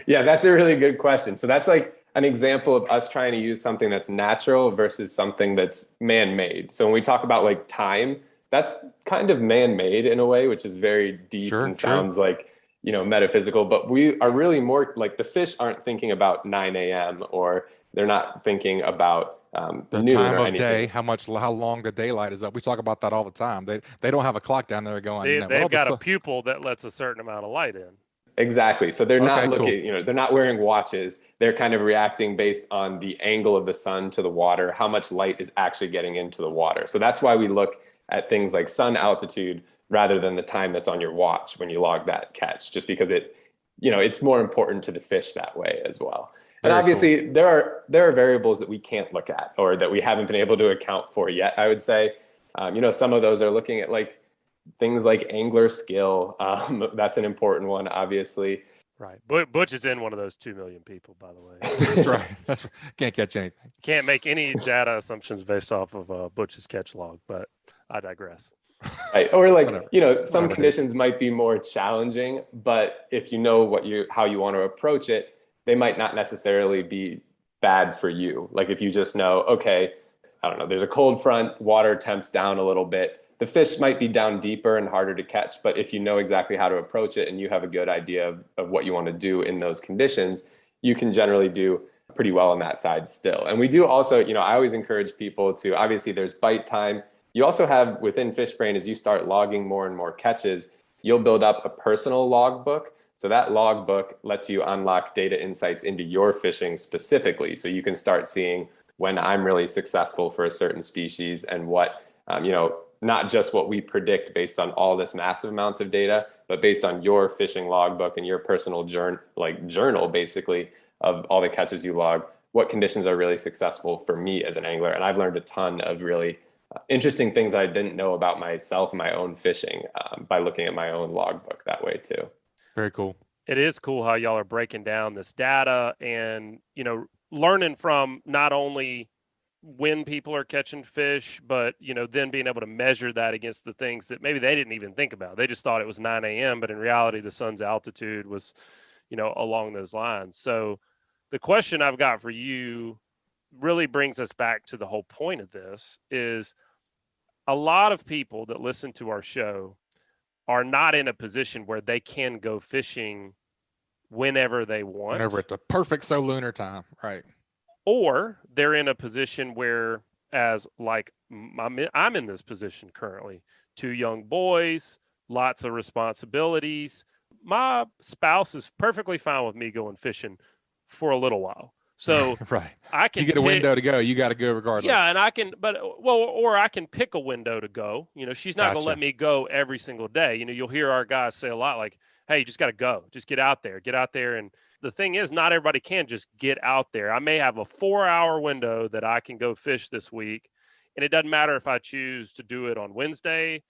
Yeah, that's a really good question. So that's like an example of us trying to use something that's natural versus something that's man-made. So when we talk about like time, that's kind of man-made in a way, which is very deep and sounds like, metaphysical, but we are really more like the fish aren't thinking about 9 a.m. or they're not thinking about the noon time or of anything. day, how long the daylight is up. We talk about that all the time. They don't have a clock down there going. They've got a pupil that lets a certain amount of light in. Exactly. So they're not looking, cool. They're not wearing watches. They're kind of reacting based on the angle of the sun to the water, how much light is actually getting into the water. So that's why we look at things like sun altitude rather than the time that's on your watch when you log that catch, just because it's more important to the fish that way as well. And obviously cool. there are variables that we can't look at or that we haven't been able to account for yet, I would say. Some of those are looking at like things like angler skill. That's an important one, obviously. Right. Butch is in one of those 2 million people, by the way. That's right. Can't catch anything. Can't make any data assumptions based off of Butch's catch log, but I digress. Right. Or like, Whatever. Some conditions might be more challenging, but if you know how you want to approach it, they might not necessarily be bad for you. Like if you just know, okay, I don't know, there's a cold front, water temps down a little bit. The fish might be down deeper and harder to catch, but if you know exactly how to approach it and you have a good idea of what you want to do in those conditions, you can generally do pretty well on that side still. And we do also, I always encourage people to, obviously there's bite time. You also have within Fishbrain, as you start logging more and more catches, you'll build up a personal logbook. So that logbook lets you unlock data insights into your fishing specifically. So you can start seeing when I'm really successful for a certain species and what, not just what we predict based on all this massive amounts of data, but based on your fishing logbook and your personal journal, basically, of all the catches you log, what conditions are really successful for me as an angler. And I've learned a ton of really interesting things I didn't know about myself and my own fishing by looking at my own logbook that way too. Very cool. It is cool how y'all are breaking down this data and, learning from not only when people are catching fish, but, then being able to measure that against the things that maybe they didn't even think about. They just thought it was 9 a.m., but in reality, the sun's altitude was, along those lines. So the question I've got for you really brings us back to the whole point of this is a lot of people that listen to our show are not in a position where they can go fishing whenever they want. Whenever it's a perfect lunar time, right? Or they're in a position where, as like I'm in this position currently, 2 young boys, lots of responsibilities. My spouse is perfectly fine with me going fishing for a little while. So right. I can you get a window to go, you got to go regardless. Yeah, and I can, or I can pick a window to go. She's not going to let me go every single day. You'll hear our guys say a lot like, hey, you just got to go. Just get out there. And the thing is, not everybody can just get out there. I may have a 4-hour window that I can go fish this week. And it doesn't matter if I choose to do it on Wednesday,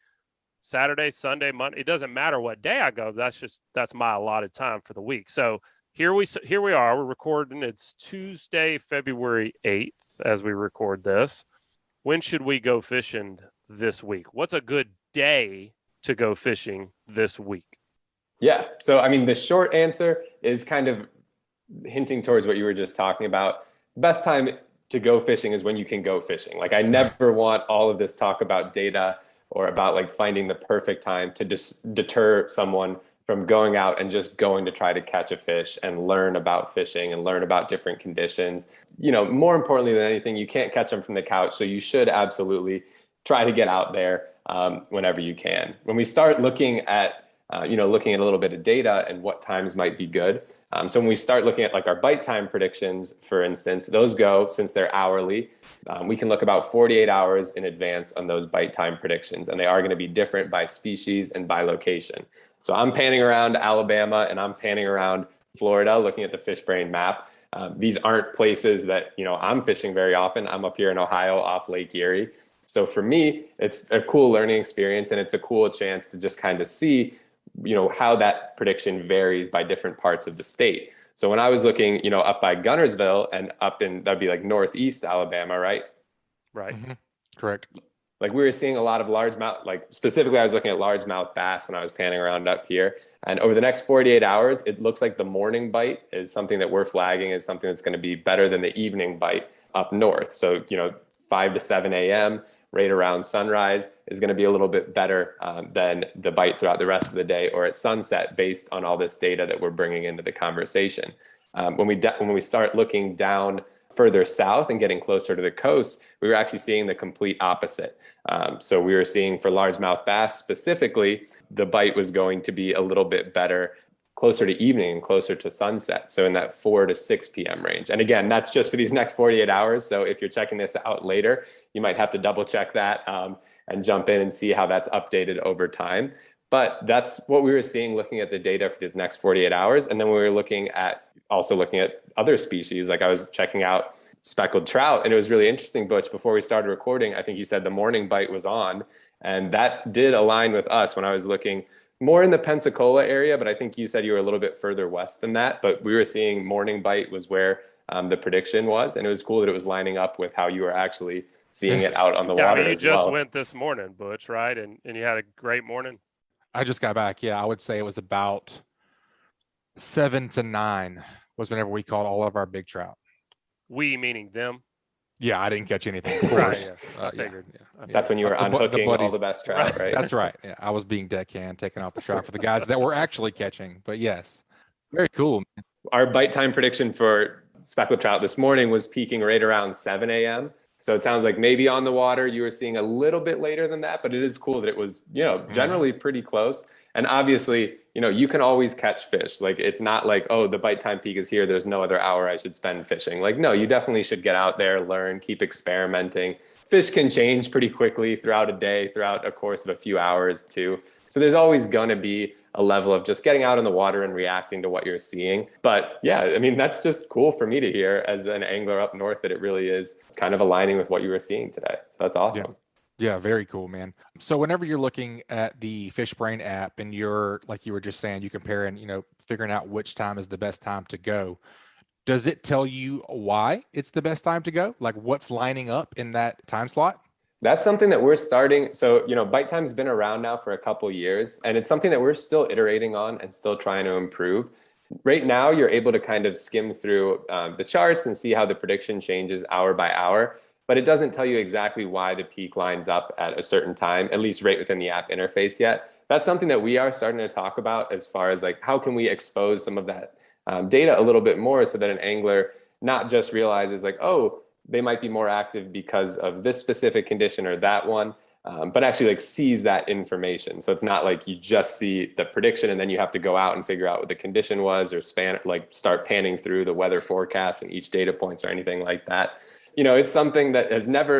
Saturday, Sunday, Monday. It doesn't matter what day I go. That's my allotted time for the week. So here we are. We're recording. It's Tuesday, February 8th as we record this. When should we go fishing this week? What's a good day to go fishing this week? Yeah. So, the short answer is kind of hinting towards what you were just talking about. Best time to go fishing is when you can go fishing. Like, I never want all of this talk about data or about like finding the perfect time to deter someone from going out and just going to try to catch a fish and learn about fishing and learn about different conditions. More importantly than anything, you can't catch them from the couch. So you should absolutely try to get out there whenever you can. When we start looking at looking at a little bit of data and what times might be good. So when we start looking at like our bite time predictions, for instance, those go, since they're hourly, we can look about 48 hours in advance on those bite time predictions. And they are going to be different by species and by location. So I'm panning around Alabama and I'm panning around Florida, looking at the Fishbrain map. These aren't places that, I'm fishing very often. I'm up here in Ohio off Lake Erie. So for me, it's a cool learning experience and it's a cool chance to just kind of see how that prediction varies by different parts of the state. So when I was looking, up by Gunnersville and up in, that'd be like Northeast Alabama, right? Right. Mm-hmm. Correct. Like we were seeing a lot of largemouth, like specifically I was looking at largemouth bass when I was panning around up here. And over the next 48 hours, it looks like the morning bite is something that we're flagging as something that's going to be better than the evening bite up north. So, 5 to 7 a.m. right around sunrise is going to be a little bit better than the bite throughout the rest of the day or at sunset based on all this data that we're bringing into the conversation. When we start looking down further south and getting closer to the coast, we were actually seeing the complete opposite. So we were seeing for largemouth bass specifically, the bite was going to be a little bit better closer to evening and closer to sunset. So in that 4 to 6 p.m. range. And again, that's just for these next 48 hours. So if you're checking this out later, you might have to double check that and jump in and see how that's updated over time. But that's what we were seeing looking at the data for these next 48 hours. And then we were looking at other species. Like I was checking out speckled trout. And it was really interesting, Butch, before we started recording, I think you said the morning bite was on. And that did align with us when I was looking more in the Pensacola area, but I think you said you were a little bit further west than that. But we were seeing morning bite was where the prediction was. And it was cool that it was lining up with how you were actually seeing it out on the water you as just well. went this morning, Butch, right? And you had a great morning. I just got back. Yeah, I would say it was about 7 to 9 was whenever we caught all of our big trout. We meaning them? Yeah, I didn't catch anything, of Right. course. Yeah. I figured. That's when you were unhooking all the best trout, right? That's right. Yeah, I was being deckhand, taking off the trout for the guys that were actually catching. But yes, very cool. Our bite time prediction for speckled trout this morning was peaking right around 7 a.m. So it sounds like maybe on the water you were seeing a little bit later than that, but it is cool that it was, generally pretty close. And obviously, you can always catch fish. Like, it's not like, oh, the bite time peak is here, there's no other hour I should spend fishing. Like, no, you definitely should get out there, learn, keep experimenting. Fish can change pretty quickly throughout a day, throughout a course of a few hours too. So there's always going to be a level of just getting out in the water and reacting to what you're seeing. But yeah, I mean, that's just cool for me to hear as an angler up north, that it really is kind of aligning with what you were seeing today. So that's awesome. Yeah, very cool, man. So whenever you're looking at the Fishbrain app and you're, like you were just saying, you comparing, figuring out which time is the best time to go, does it tell you why it's the best time to go? Like, what's lining up in that time slot? That's something that we're starting. So, bite time's been around now for a couple years, and it's something that we're still iterating on and still trying to improve. Right now, you're able to kind of skim through the charts and see how the prediction changes hour by hour, but it doesn't tell you exactly why the peak lines up at a certain time, at least right within the app interface yet. That's something that we are starting to talk about, as far as like, how can we expose some of that data a little bit more, so that an angler not just realizes like, oh, they might be more active because of this specific condition or that one, but actually like sees that information. So it's not like you just see the prediction and then you have to go out and figure out what the condition was, or start panning through the weather forecast and each data points or anything like that. It's something that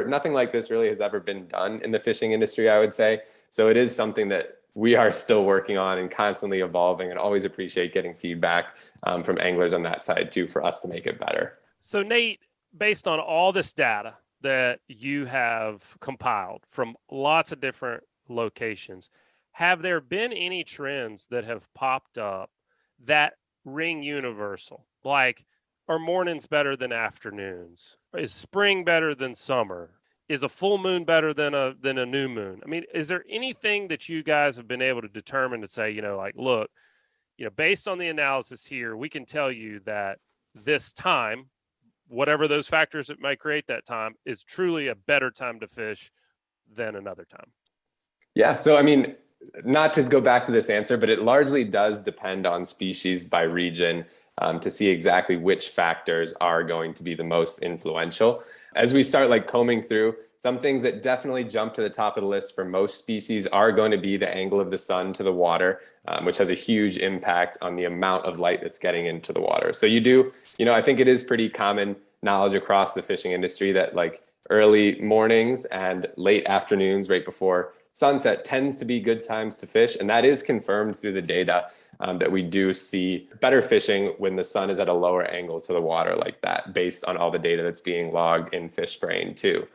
nothing like this really has ever been done in the fishing industry, I would say. So it is something that we are still working on and constantly evolving, and always appreciate getting feedback from anglers on that side too, for us to make it better. So Nate, based on all this data that you have compiled from lots of different locations, have there been any trends that have popped up that ring universal? Like, are mornings better than afternoons? Is spring better than summer? Is a full moon better than a new moon? I mean, is there anything that you guys have been able to determine to say, look, based on the analysis here, we can tell you that this time, whatever those factors that might create that time, is truly a better time to fish than another time? Yeah. So, I mean, not to go back to this answer, but it largely does depend on species by region, to see exactly which factors are going to be the most influential. As we start like combing through, some things that definitely jump to the top of the list for most species are going to be the angle of the sun to the water, which has a huge impact on the amount of light that's getting into the water. So I think it is pretty common knowledge across the fishing industry that like early mornings and late afternoons right before sunset tends to be good times to fish. And that is confirmed through the data, that we do see better fishing when the sun is at a lower angle to the water like that, based on all the data that's being logged in Fishbrain too.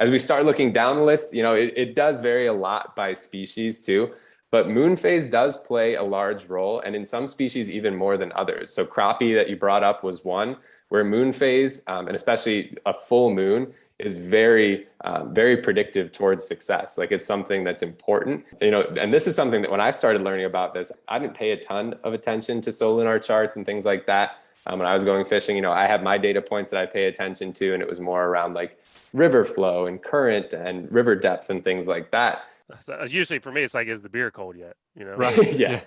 As we start looking down the list, it does vary a lot by species too, but moon phase does play a large role, and in some species even more than others. So crappie that you brought up was one where moon phase, and especially a full moon, is very, very predictive towards success. Like, it's something that's important, and this is something that when I started learning about this, I didn't pay a ton of attention to solinar charts and things like that. When I was going fishing, I had my data points that I pay attention to, and it was more around like river flow and current and river depth and things like that. So usually for me, it's like, is the beer cold yet? Right. Yeah.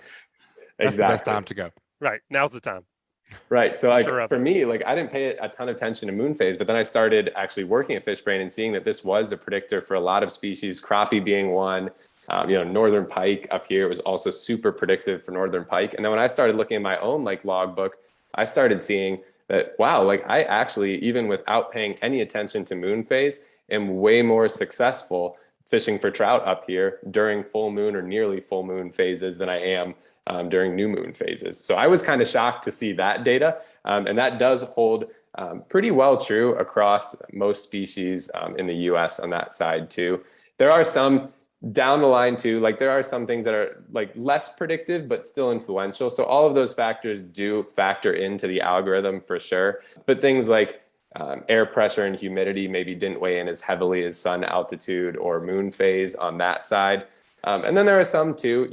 That's Exactly. the best time to go. Right. Now's the time. Right. So for it. me, I didn't pay a ton of attention to moon phase, but then I started actually working at Fishbrain and seeing that this was a predictor for a lot of species, crappie being one. Northern pike up here was also super predictive for northern pike. And then when I started looking at my own logbook, I started seeing that, wow, I actually, even without paying any attention to moon phase, am way more successful fishing for trout up here during full moon or nearly full moon phases than I am during new moon phases. So I was kind of shocked to see that data. And that does hold pretty well true across most species in the US on that side too. There are some down the line too, there are some things that are less predictive, but still influential. So all of those factors do factor into the algorithm for sure. But things like air pressure and humidity maybe didn't weigh in as heavily as sun altitude or moon phase on that side. And then there are some too,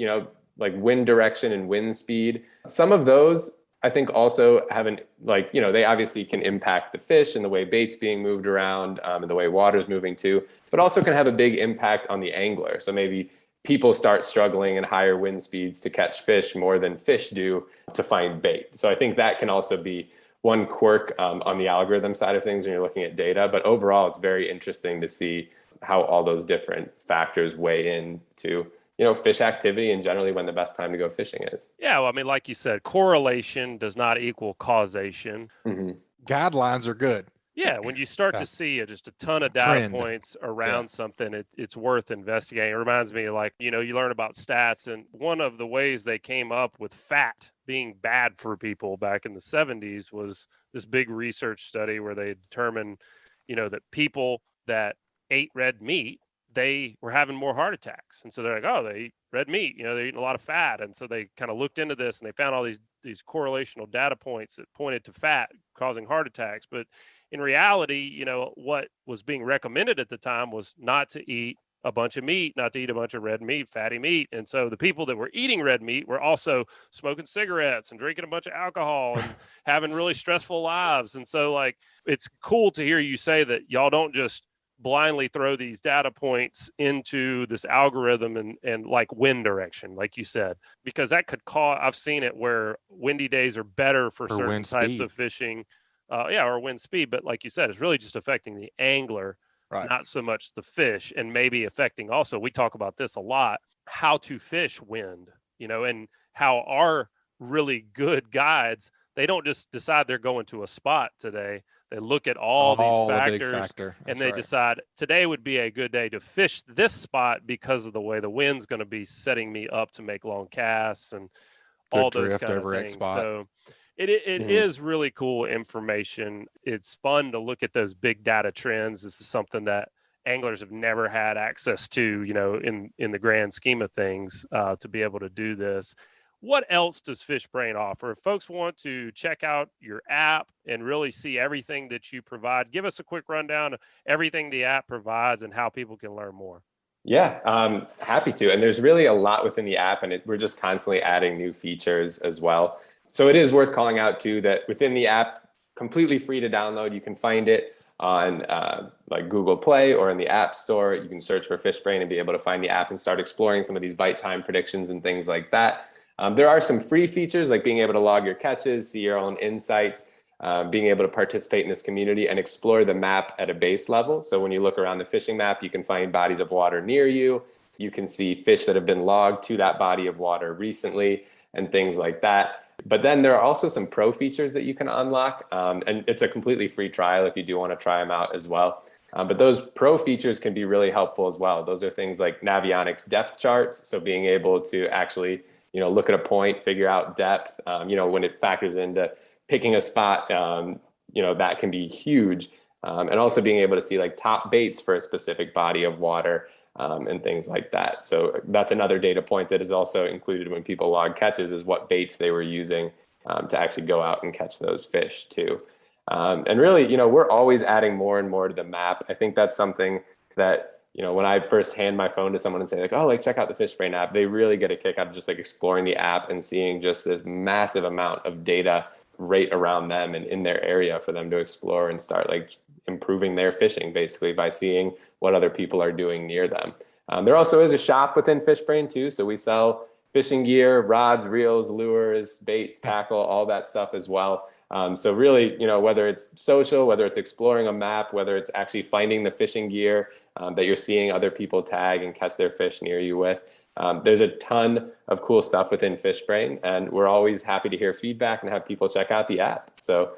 like wind direction and wind speed. Some of those I think also having they obviously can impact the fish and the way bait's being moved around and the way water's moving too, but also can have a big impact on the angler. So maybe people start struggling in higher wind speeds to catch fish more than fish do to find bait. So I think that can also be one quirk on the algorithm side of things when you're looking at data. But overall, it's very interesting to see how all those different factors weigh into fish activity and generally when the best time to go fishing is. Yeah, well, I mean, like you said, correlation does not equal causation. Mm-hmm. Guidelines are good. Yeah, when you start to see just a ton of data Trend. points around something, it's worth investigating. It reminds me, you learn about stats, and one of the ways they came up with fat being bad for people back in the 70s was this big research study where they determined, that people that ate red meat, they were having more heart attacks. And so they're like, oh, they eat red meat, they're eating a lot of fat. And so they kind of looked into this and they found all these correlational data points that pointed to fat causing heart attacks. But in reality, what was being recommended at the time was not to eat a bunch of meat, not to eat a bunch of red meat, fatty meat. And so the people that were eating red meat were also smoking cigarettes and drinking a bunch of alcohol and having really stressful lives. And so it's cool to hear you say that y'all don't just blindly throw these data points into this algorithm and like wind direction, like you said, because that could cause, I've seen it where windy days are better for certain types of fishing, or wind speed. But like you said, it's really just affecting the angler, not so much the fish, and maybe affecting also, we talk about this a lot, how to fish wind, and how our really good guides, they don't just decide they're going to a spot today. They look at all these factors and they decide today would be a good day to fish this spot because of the way the wind's going to be setting me up to make long casts and all those kind of things. So it is really cool information. It's fun to look at those big data trends. This is something that anglers have never had access to, in the grand scheme of things, to be able to do this. What else does Fishbrain offer? If folks want to check out your app and really see everything that you provide, give us a quick rundown of everything the app provides and how people can learn more. Yeah, happy to. And there's really a lot within the app, and we're just constantly adding new features as well. So it is worth calling out too that within the app, completely free to download, you can find it on Google Play or in the App Store. You can search for Fishbrain and be able to find the app and start exploring some of these bite time predictions and things like that. There are some free features like being able to log your catches, see your own insights, being able to participate in this community and explore the map at a base level. So when you look around the fishing map, you can find bodies of water near you. You can see fish that have been logged to that body of water recently and things like that. But then there are also some pro features that you can unlock. And it's a completely free trial if you do want to try them out as well. But those pro features can be really helpful as well. Those are things like Navionics depth charts. So being able to actually look at a point, figure out depth, when it factors into picking a spot, that can be huge. And also being able to see top baits for a specific body of water and things like that. So that's another data point that is also included when people log catches is what baits they were using to actually go out and catch those fish too. And really, we're always adding more and more to the map. I think that's something that when I first hand my phone to someone and say check out the Fishbrain app, they really get a kick out of just exploring the app and seeing just this massive amount of data right around them and in their area for them to explore and start improving their fishing basically by seeing what other people are doing near them. There also is a shop within Fishbrain too. So we sell fishing gear, rods, reels, lures, baits, tackle, all that stuff as well. So really, whether it's social, whether it's exploring a map, whether it's actually finding the fishing gear that you're seeing other people tag and catch their fish near you with, there's a ton of cool stuff within Fishbrain, and we're always happy to hear feedback and have people check out the app. So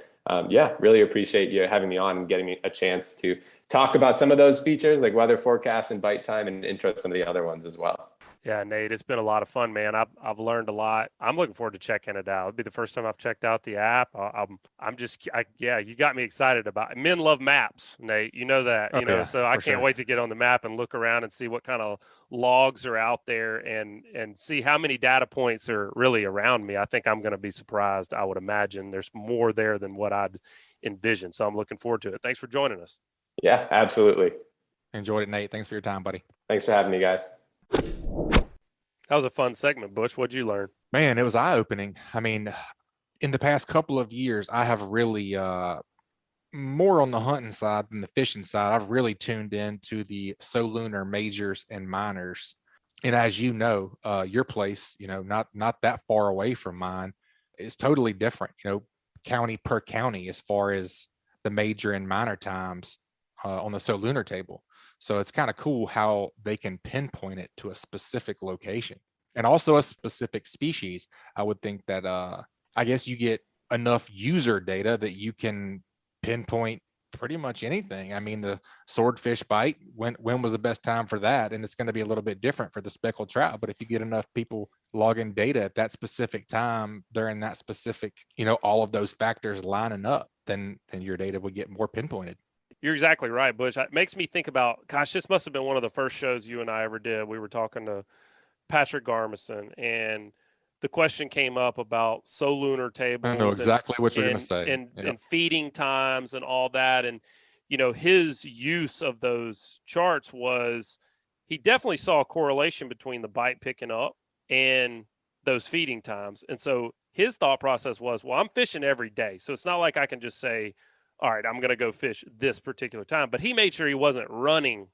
really appreciate you having me on and getting me a chance to talk about some of those features like weather forecasts and bite time and intro some of the other ones as well. Yeah, Nate, it's been a lot of fun, man. I've learned a lot. I'm looking forward to checking it out. It'll be the first time I've checked out the app. You got me excited about it. Men love maps, Nate. You know that, so I can't wait to get on the map and look around and see what kind of logs are out there and see how many data points are really around me. I think I'm going to be surprised. I would imagine there's more there than what I'd envisioned. So I'm looking forward to it. Thanks for joining us. Yeah, absolutely. Enjoyed it, Nate. Thanks for your time, buddy. Thanks for having me, guys. That was a fun segment, Butch. What'd you learn? Man, it was eye-opening. I mean, In the past couple of years, I have really more on the hunting side than the fishing side. I've really tuned into the Solunar majors and minors. And as you know, your place, not that far away from mine, is totally different, county per county as far as the major and minor times on the Solunar table. So it's kind of cool how they can pinpoint it to a specific location and also a specific species. I would think that I guess you get enough user data that you can pinpoint pretty much anything. I mean, the swordfish bite, when was the best time for that? And it's going to be a little bit different for the speckled trout. But if you get enough people logging data at that specific time during that specific, all of those factors lining up, then your data would get more pinpointed. You're exactly right, Butch. It makes me think about, gosh, this must have been one of the first shows you and I ever did. We were talking to Patric Garmeson, and the question came up about Solunar tables. I know exactly what you're going to say. And feeding times and all that. And, his use of those charts was he definitely saw a correlation between the bite picking up and those feeding times. And so his thought process was, well, I'm fishing every day. So it's not like I can just say, all right, I'm going to go fish this particular time. But he made sure he wasn't running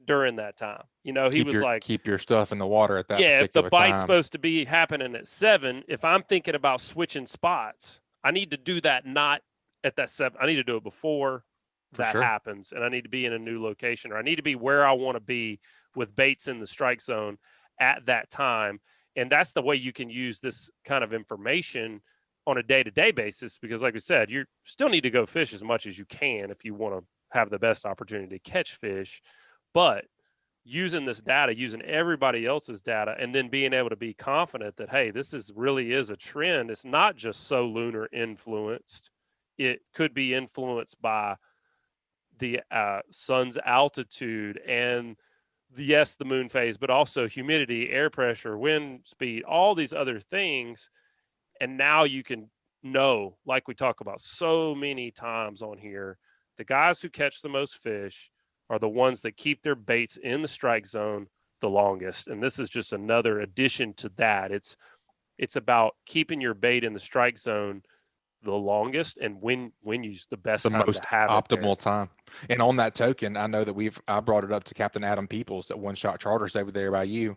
during that time. He was like, keep your stuff in the water at that particular time. If the bite's supposed to be happening at 7, if I'm thinking about switching spots, I need to do that not at that 7. I need to do it before that happens, and I need to be in a new location, or I need to be where I want to be with baits in the strike zone at that time. And that's the way you can use this kind of information on a day-to-day basis, because like we said, you still need to go fish as much as you can if you want to have the best opportunity to catch fish. But using this data, using everybody else's data, and then being able to be confident that, hey, this really is a trend. It's not just Solunar influenced. It could be influenced by the sun's altitude and the moon phase, but also humidity, air pressure, wind speed, all these other things. And now you can know, like we talk about so many times on here, the guys who catch the most fish are the ones that keep their baits in the strike zone the longest. And this is just another addition to that. It's about keeping your bait in the strike zone the longest, and when you use the most to have optimal time. And on that token, I know that I brought it up to Captain Adam Peoples at One Shot Charters over there by you.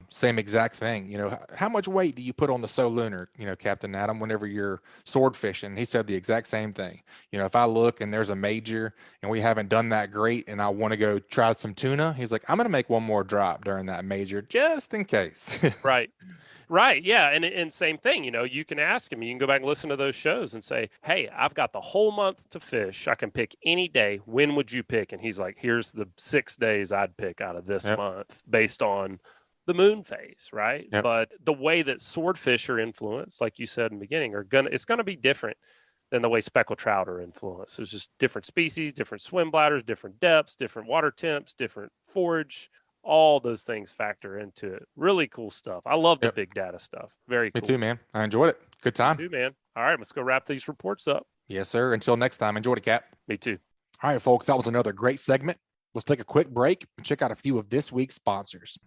Same exact thing. How much weight do you put on the Solunar, Captain Adam, whenever you're sword fishing? He said the exact same thing. If I look and there's a major and we haven't done that great and I want to go try some tuna, he's like, I'm going to make one more drop during that major just in case. Right. Yeah. And same thing, you can ask him, you can go back and listen to those shows and say, hey, I've got the whole month to fish. I can pick any day. When would you pick? And he's like, here's the 6 days I'd pick out of this month based on the moon phase, right? Yep. But the way that swordfish are influenced, like you said in the beginning, it's gonna be different than the way speckled trout are influenced. There's just different species, different swim bladders, different depths, different water temps, different forage. All those things factor into it. Really cool stuff. I love the big data stuff. Very cool. Me too, man. I enjoyed it. Good time. Me too, man. All right, let's go wrap these reports up. Yes, sir. Until next time, enjoy it, Cap. Me too. All right, folks, that was another great segment. Let's take a quick break and check out a few of this week's sponsors.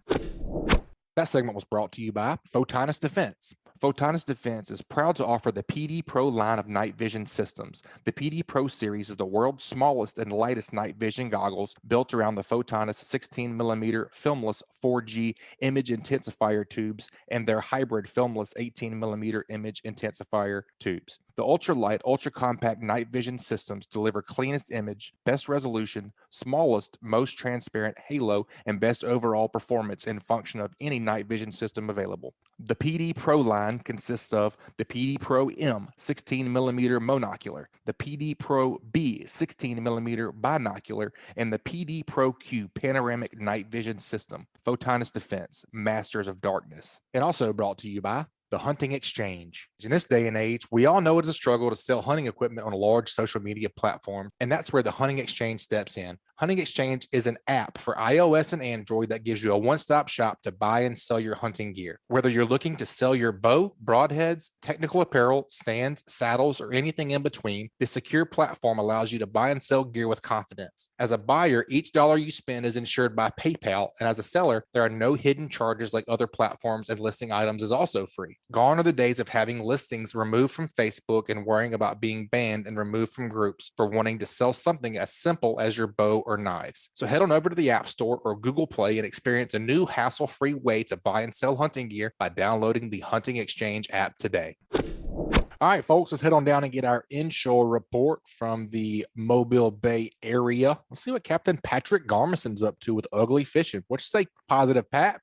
That segment was brought to you by Photonis Defense. Photonis Defense is proud to offer the PD Pro line of night vision systems. The PD Pro series is the world's smallest and lightest night vision goggles built around the Photonis 16mm filmless 4G image intensifier tubes and their hybrid filmless 18mm image intensifier tubes. The ultra-light, ultra-compact night vision systems deliver cleanest image, best resolution, smallest, most transparent halo, and best overall performance and function of any night vision system available. The PD Pro line consists of the PD Pro M 16mm monocular, the PD Pro B 16mm binocular, and the PD Pro Q panoramic night vision system. Photonis Defense, masters of darkness. And also brought to you by the Hunting Exchange. In this day and age, we all know it's a struggle to sell hunting equipment on a large social media platform, and that's where the Hunting Exchange steps in. Hunting Exchange is an app for iOS and Android that gives you a one-stop shop to buy and sell your hunting gear. Whether you're looking to sell your bow, broadheads, technical apparel, stands, saddles, or anything in between, this secure platform allows you to buy and sell gear with confidence. As a buyer, each dollar you spend is insured by PayPal, and as a seller, there are no hidden charges like other platforms, and listing items is also free. Gone are the days of having listings removed from Facebook and worrying about being banned and removed from groups for wanting to sell something as simple as your bow or knives. So head on over to the App Store or Google Play and experience a new hassle-free way to buy and sell hunting gear by downloading the Hunting Exchange app today. All right, folks, let's head on down and get our inshore report from the Mobile Bay area. Let's see what Captain Patric Garmeson's up to with ugly fishing. What you say, Positive Pat?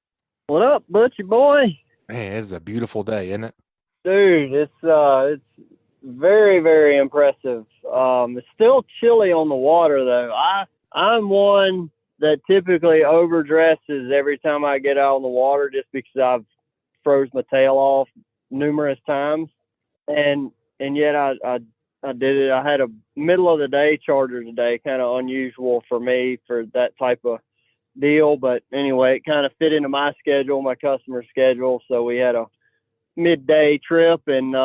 What up, Butchy boy? Man, it's a beautiful day, isn't it? Dude, it's very, very impressive. It's still chilly on the water though. I'm one that typically overdresses every time I get out on the water just because I've froze my tail off numerous times. And yet I did it. I had a middle of the day charter today, kind of unusual for me for that type of deal. But anyway, it kind of fit into my schedule, my customer schedule. So we had a midday trip, and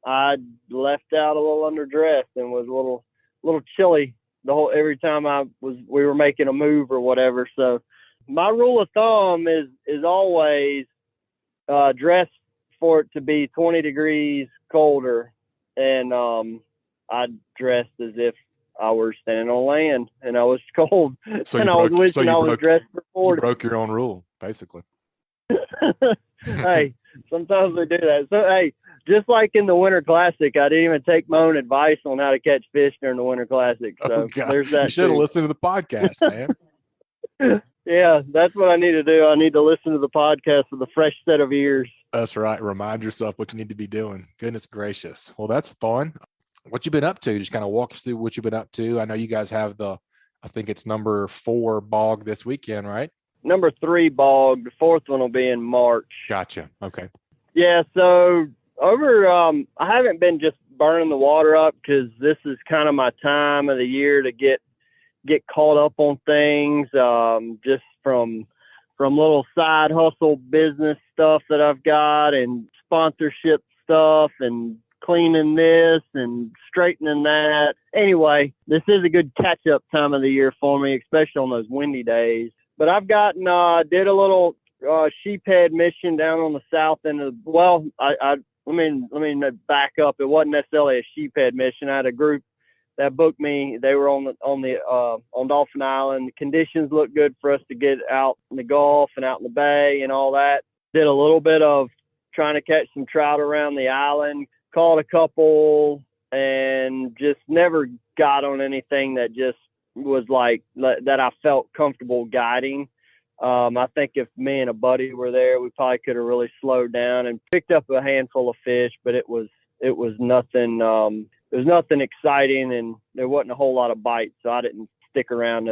I left out a little underdressed and was a little chilly every time we were making a move or whatever. So my rule of thumb is always dress for it to be 20 degrees colder, and I dressed as if I were standing on land and I was cold, So and I was wishing I was dressed for 40. You broke your own rule, basically. Hey, sometimes we do that. So hey, just like in the Winter Classic, I didn't even take my own advice on how to catch fish during the Winter Classic. So there's that. You should have listened to the podcast, man. Yeah, that's what I need to do. I need to listen to the podcast with a fresh set of ears. That's right. Remind yourself what you need to be doing. Goodness gracious. Well, that's fun. What you been up to? Just kind of walk us through what you've been up to. I know you guys have I think it's number 4 bog this weekend, right? Number 3 bog. The 4th one will be in March. Gotcha. Okay. Yeah, so I haven't been just burning the water up because this is kind of my time of the year to get caught up on things, just from little side hustle business stuff that I've got and sponsorship stuff and cleaning this and straightening that. Anyway, this is a good catch-up time of the year for me, especially on those windy days. But I've gotten did a little sheephead mission down on the south end of let me back up. It wasn't necessarily a sheephead mission. I had a group that booked me. They were on Dolphin Island. The conditions looked good for us to get out in the Gulf and out in the bay and all that. Did a little bit of trying to catch some trout around the island, caught a couple, and just never got on anything that just was like that I felt comfortable guiding. I think if me and a buddy were there, we probably could have really slowed down and picked up a handful of fish, but it was nothing. There was nothing exciting, and there wasn't a whole lot of bites, so I didn't stick around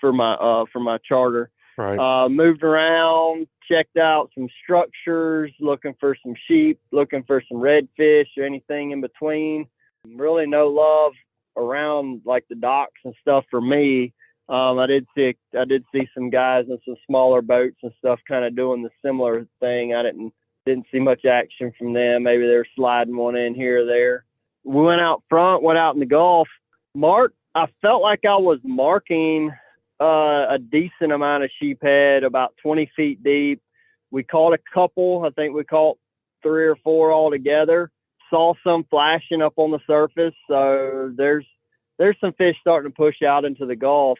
for my charter. Right. Moved around, checked out some structures, looking for some sheep, looking for some redfish or anything in between. Really no love around like the docks and stuff for me. I did see some guys in some smaller boats and stuff kind of doing the similar thing. I didn't see much action from them. Maybe they were sliding one in here or there. We went out front, went out in the Gulf. I felt like I was marking a decent amount of sheephead, about 20 feet deep. We caught a couple. I think we caught 3 or 4 altogether. Saw some flashing up on the surface. So there's some fish starting to push out into the Gulf.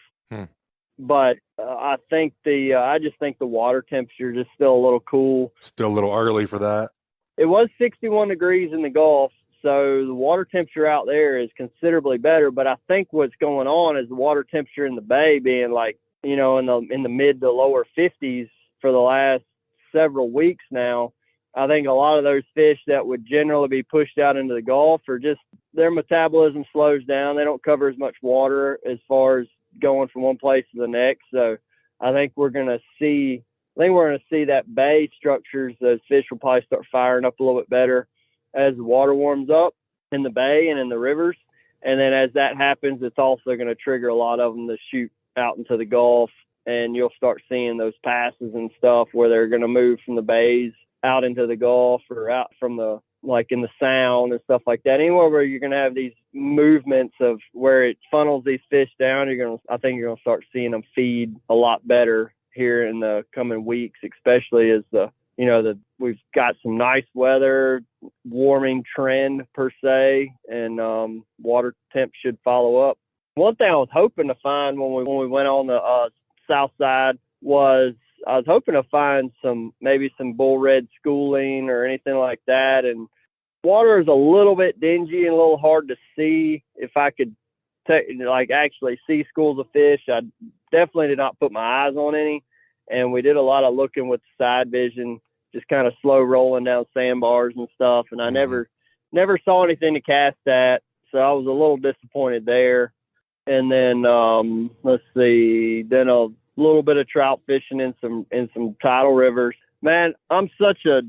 But I just think the water temperature is still a little cool. Still a little early for that. It was 61 degrees in the Gulf, so the water temperature out there is considerably better. But I think what's going on is the water temperature in the bay being like, in the mid to lower 50s for the last several weeks now. I think a lot of those fish that would generally be pushed out into the Gulf are just, their metabolism slows down. They don't cover as much water as far as going from one place to the next. So I think we're going to see that bay structures. Those fish will probably start firing up a little bit better as the water warms up in the bay and in the rivers. And then as that happens, it's also going to trigger a lot of them to shoot out into the Gulf, and you'll start seeing those passes and stuff where they're going to move from the bays out into the Gulf or out from the, like in the Sound and stuff like that. Anywhere where you're going to have these movements of where it funnels these fish down, I think you're going to start seeing them feed a lot better here in the coming weeks, especially as we've got some nice weather, warming trend per se, and water temp should follow up. One thing I was hoping to find when we went on the south side was I was hoping to find maybe some bull red schooling or anything like that. And water is a little bit dingy and a little hard to see. If I could actually see schools of fish, I definitely did not put my eyes on any. And we did a lot of looking with the side vision, just kind of slow rolling down sandbars and stuff. And I never saw anything to cast at. So I was a little disappointed there. And then, let's see, then a little bit of trout fishing in some tidal rivers. Man, I'm such a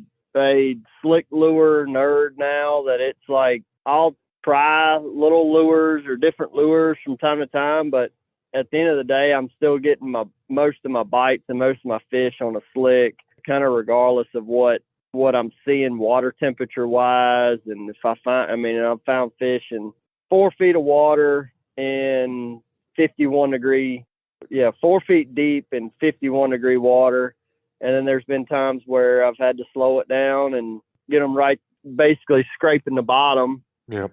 slick lure nerd now that it's like I'll try little lures or different lures from time to time, but at the end of the day, I'm still getting most of my bites and most of my fish on a slick, kind of regardless of what I'm seeing water temperature wise. And if I've found fish in 4 feet of water in 4 feet deep in 51-degree water. And then there's been times where I've had to slow it down and get them right, basically scraping the bottom, 6,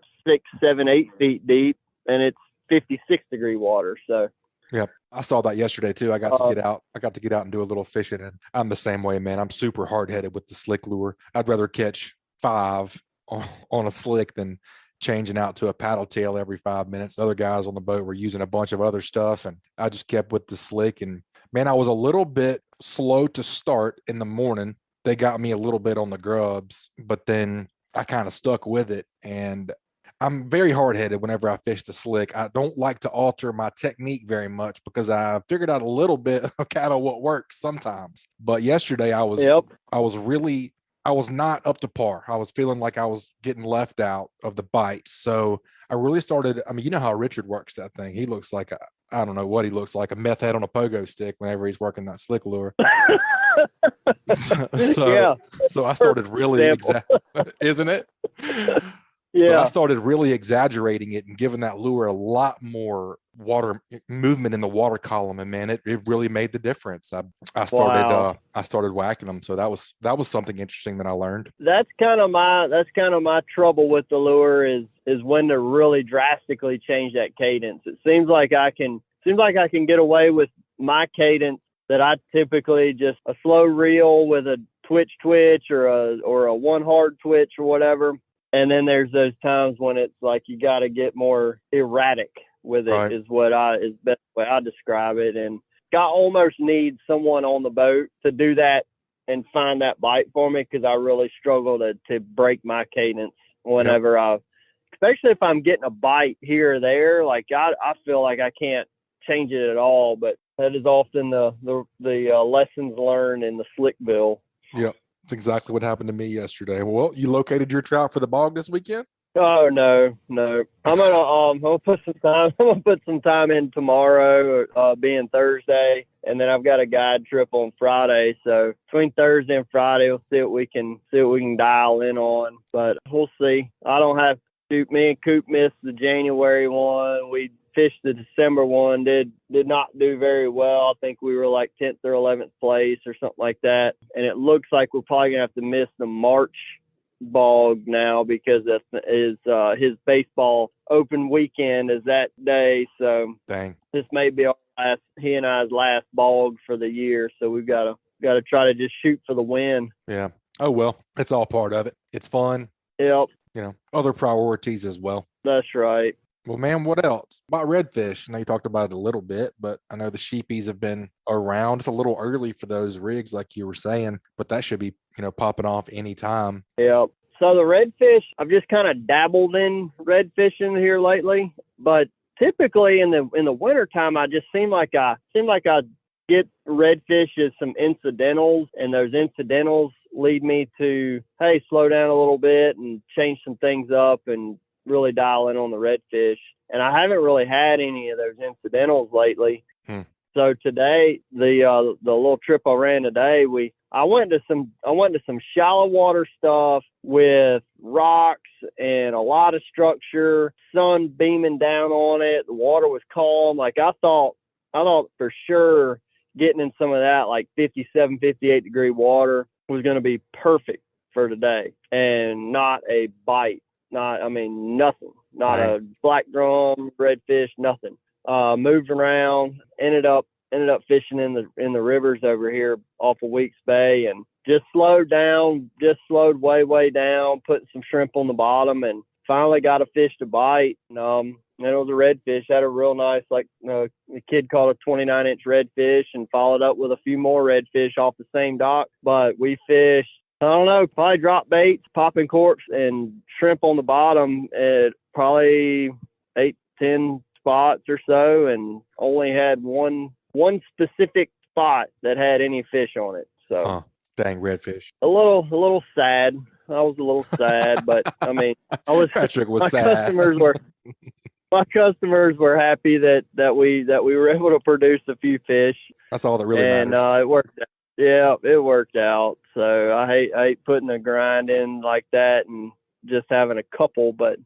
7, 8 feet deep, and it's 56-degree water. So, yep, I saw that yesterday too. I got to get out. I got to get out and do a little fishing, and I'm the same way, man. I'm super hard-headed with the slick lure. I'd rather catch 5 on a slick than changing out to a paddle tail every 5 minutes. Other guys on the boat were using a bunch of other stuff, and I just kept with the slick. And man, I was a little bit slow to start in the morning. They got me a little bit on the grubs, but then I kind of stuck with it. And I'm very hard-headed whenever I fish the slick. I don't like to alter my technique very much because I figured out a little bit of kind of what works sometimes. But yesterday I was not up to par. I was feeling like I was getting left out of the bites. So I really started, you know how Richard works that thing. He looks like I don't know what he looks like, a meth head on a pogo stick whenever he's working that slick lure. So I started really, isn't it? Yeah. So I started really exaggerating it and giving that lure a lot more water movement in the water column, and man, it really made the difference. I started whacking them, so that was something interesting that I learned. That's kind of my trouble with the lure is when to really drastically change that cadence. It seems like I can get away with my cadence that I typically just a slow reel with a twitch or a one hard twitch or whatever. And then there's those times when it's like you got to get more erratic with it, right, is the best way I describe it. And I almost need someone on the boat to do that and find that bite for me, because I really struggle to break my cadence whenever especially if I'm getting a bite here or there. Like I feel like I can't change it at all, but that is often the lessons learned in the slick bill. Yeah. That's exactly what happened to me yesterday. Well, you located your trout for the bog this weekend? Oh no. I'm gonna put some time in tomorrow, being Thursday, and then I've got a guide trip on Friday. So between Thursday and Friday, we'll see what we can dial in on. But we'll see. I don't have to. Me and Coop missed the January one. We fished the December one, did not do very well. I think we were like 10th or 11th place or something like that. And it looks like we're probably gonna have to miss the March bog now, because his baseball open weekend is that day. So dang, this may be he and I's last bog for the year. So we've got to try to just shoot for the win. Yeah. Oh well, it's all part of it. It's fun. Yep. Other priorities as well. That's right. Well, man, what else? About redfish, I know you talked about it a little bit, but I know the sheepies have been around. It's a little early for those rigs, like you were saying, but that should be, popping off anytime. Yeah. So the redfish, I've just kind of dabbled in red fishing here lately, but typically in the wintertime, I just seem like I get redfish as some incidentals, and those incidentals lead me to, hey, slow down a little bit and change some things up and really dial in on the redfish. And I haven't really had any of those incidentals lately. So today, the little trip I ran today, I went to some shallow water stuff with rocks and a lot of structure, sun beaming down on it. The water was calm. Like I thought for sure getting in some of that like 57, 58 degree water was going to be perfect for today, and not a bite. Nothing. Not a black drum, redfish, nothing. Moved around, ended up fishing in the rivers over here off of Weeks Bay, and just slowed way down, putting some shrimp on the bottom, and finally got a fish to bite. And it was a redfish. Had a real nice, the kid caught a 29-inch redfish and followed up with a few more redfish off the same dock. But we fished, I don't know, probably drop baits, popping corks, and shrimp on the bottom at probably 8-10 spots or so, and only had one specific spot that had any fish on it. So dang, redfish. A little sad. I was a little sad, but Patric was sad. My customers were happy that we were able to produce a few fish. That's all that really matters. And it worked out. Yeah, it worked out. So I hate putting a grind in like that and just having a couple, but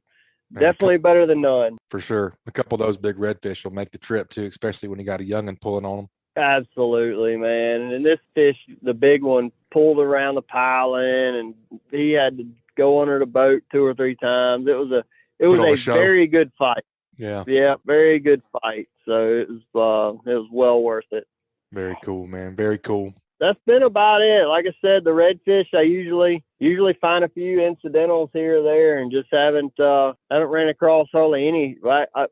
definitely better than none. For sure. A couple of those big redfish will make the trip too, especially when you got a young'un pulling on them. Absolutely, man. And this fish, the big one, pulled around the piling, and he had to go under the boat 2 or 3 times. It was a very good fight. Yeah, very good fight. So it was well worth it. Very cool, man. Very cool. That's been about it. Like I said, the redfish, I usually find a few incidentals here or there, and just haven't ran across hardly any.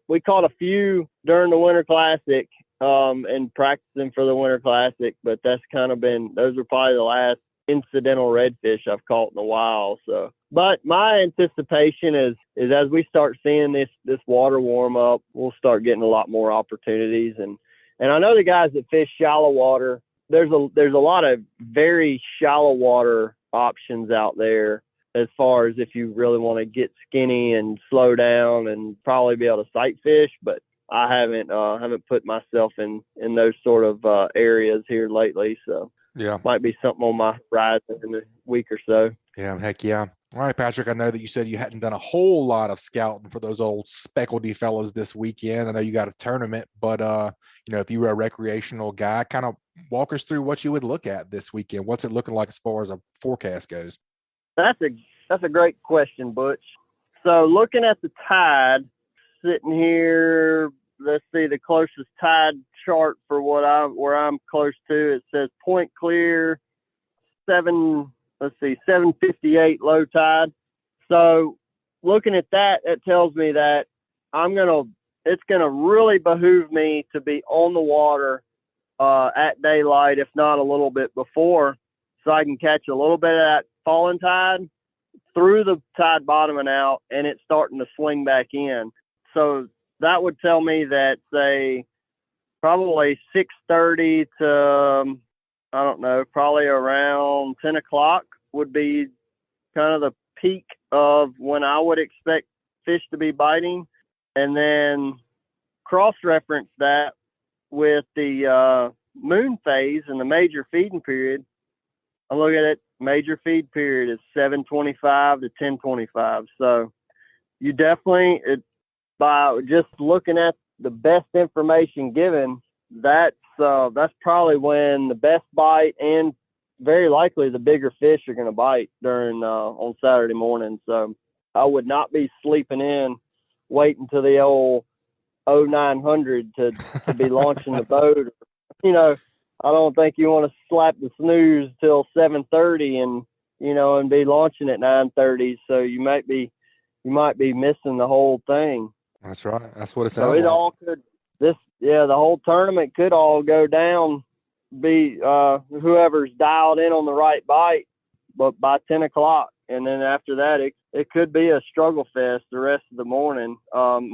We caught a few during the Winter Classic, and practicing for the Winter Classic, but that's kind of those are probably the last incidental redfish I've caught in a while. So, but my anticipation is as we start seeing this water warm up, we'll start getting a lot more opportunities. And I know the guys that fish shallow water, there's a lot of very shallow water options out there as far as if you really want to get skinny and slow down and probably be able to sight fish. But I haven't put myself in those sort of areas here lately. So yeah, might be something on my horizon in a week or so. Yeah, heck yeah. All right, Patric, I know that you said you hadn't done a whole lot of scouting for those old speckled fellas this weekend. I know you got a tournament, but if you were a recreational guy, kind of walk us through what you would look at this weekend. What's it looking like as far as a forecast goes? That's a great question, Butch. So looking at the tide, sitting here, let's see the closest tide chart for where I'm close to. It says point clear, 758 low tide. So looking at that, it tells me that it's gonna really behoove me to be on the water at daylight, if not a little bit before, so I can catch a little bit of that falling tide through the tide bottoming out and it's starting to swing back in. So that would tell me that, say, probably 6:30 to, I don't know, probably around 10 o'clock would be kind of the peak of when I would expect fish to be biting. And then cross-reference that with the moon phase and the major feeding period. I'm looking at it, major feed period is 7:25 to 10:25. So you definitely, by just looking at the best information given, that's probably when the best bite and very likely the bigger fish are going to bite during on Saturday morning. So I would not be sleeping in, waiting till the old 0900 to be launching the boat. I don't think you want to slap the snooze till 7:30 and be launching at 9:30. So you might be missing the whole thing. That's right. That's what it So sounds it like. all could, the whole tournament could all go down, be whoever's dialed in on the right bite, but by 10 o'clock. And then after that, it could be a struggle fest the rest of the morning.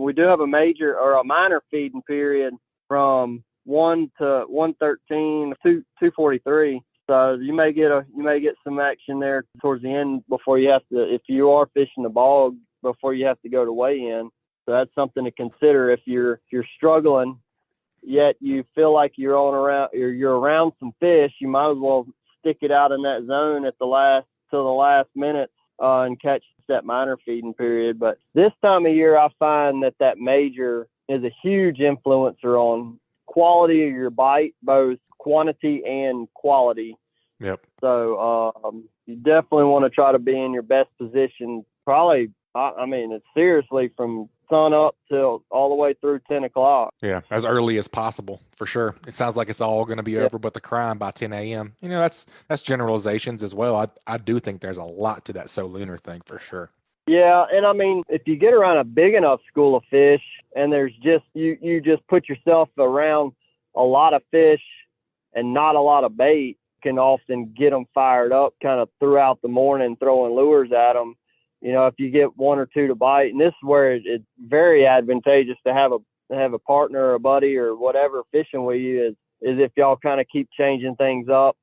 We do have a major or a minor feeding period from 1 to 1:13 to 2:43. So you may get some action there towards the end before you have to, if you are fishing the bog, before you have to go to weigh in. So that's something to consider if you're struggling yet you feel like you're around some fish, you might as well stick it out in that zone at the last minute and catch that minor feeding period. But this time of year, I find that major is a huge influencer on quality of your bite, both quantity and quality. Yep. So you definitely want to try to be in your best position. Probably, I mean, it's seriously from sun up till all the way through 10 o'clock. Yeah, as early as possible, for sure. It sounds like it's all going to be over but the crime by 10 a.m. You know, that's generalizations as well. I do think there's a lot to that so lunar thing for sure. Yeah, and I mean, if you get around a big enough school of fish and there's just, you just put yourself around a lot of fish and not a lot of bait, can often get them fired up kind of throughout the morning, throwing lures at them. You know, if you get one or two to bite, and this is where it's very advantageous to have a partner or a buddy or whatever fishing with you, is if y'all kind of keep changing things up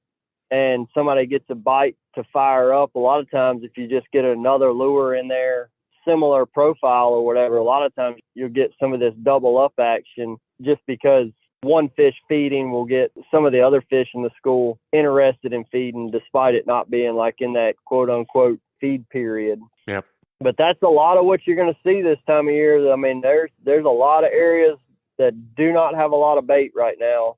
and somebody gets a bite to fire up. A lot of times, if you just get another lure in there, similar profile or whatever, a lot of times you'll get some of this double up action, just because one fish feeding will get some of the other fish in the school interested in feeding, despite it not being like in that quote unquote feed period. Yep. But that's a lot of what you're going to see this time of year. I mean, there's a lot of areas that do not have a lot of bait right now.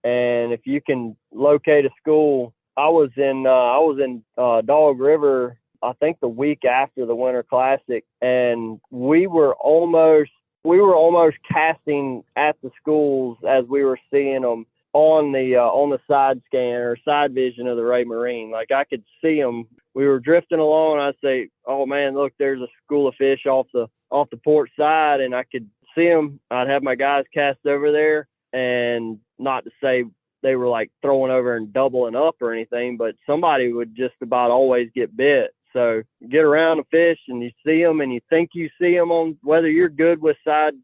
And if you can locate a school, I was in Dog River, I think the week after the Winter Classic, and we were almost casting at the schools as we were seeing them on the side scan or side vision of the Ray Marine. Like, I could see them. We were drifting along, and I'd say, "Oh man, look, there's a school of fish off the port side," and I could see them. I'd have my guys cast over there, and not to say they were like throwing over and doubling up or anything, but somebody would just about always get bit. So you get around the fish and you see them, and you think you see them on, whether you're good with side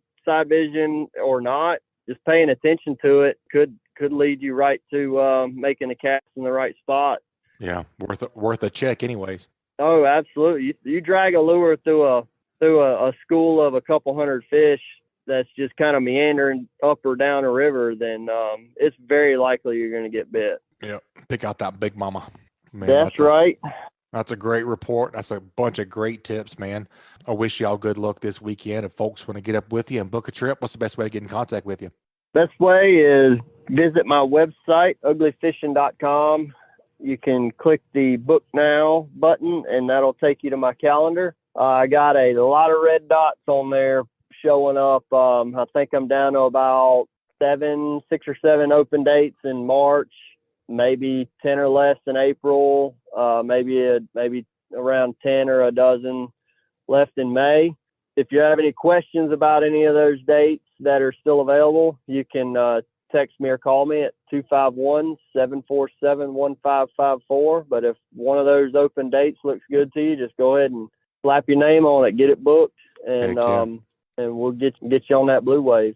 vision or not, just paying attention to it could lead you right to making a cast in the right spot. Yeah, worth a check anyways. Oh, absolutely. You drag a lure through a school of a couple hundred fish that's just kind of meandering up or down a river, then it's very likely you're going to get bit. Yeah, pick out that big mama. Man, that's right. That's a great report. That's a bunch of great tips, man. I wish y'all good luck this weekend. If folks want to get up with you and book a trip, what's the best way to get in contact with you? Best way is visit my website, uglyfishing.com. You can click the book now button, and that'll take you to my calendar. I got a lot of red dots on there showing up. I think I'm down to about 6 or 7 open dates in March, maybe 10 or less in April, maybe around 10 or a dozen left in May. If you have any questions about any of those dates that are still available, you can text me or call me at 251-747-1554. But if one of those open dates looks good to you, just go ahead and slap your name on it, get it booked, and we'll get you on that blue wave.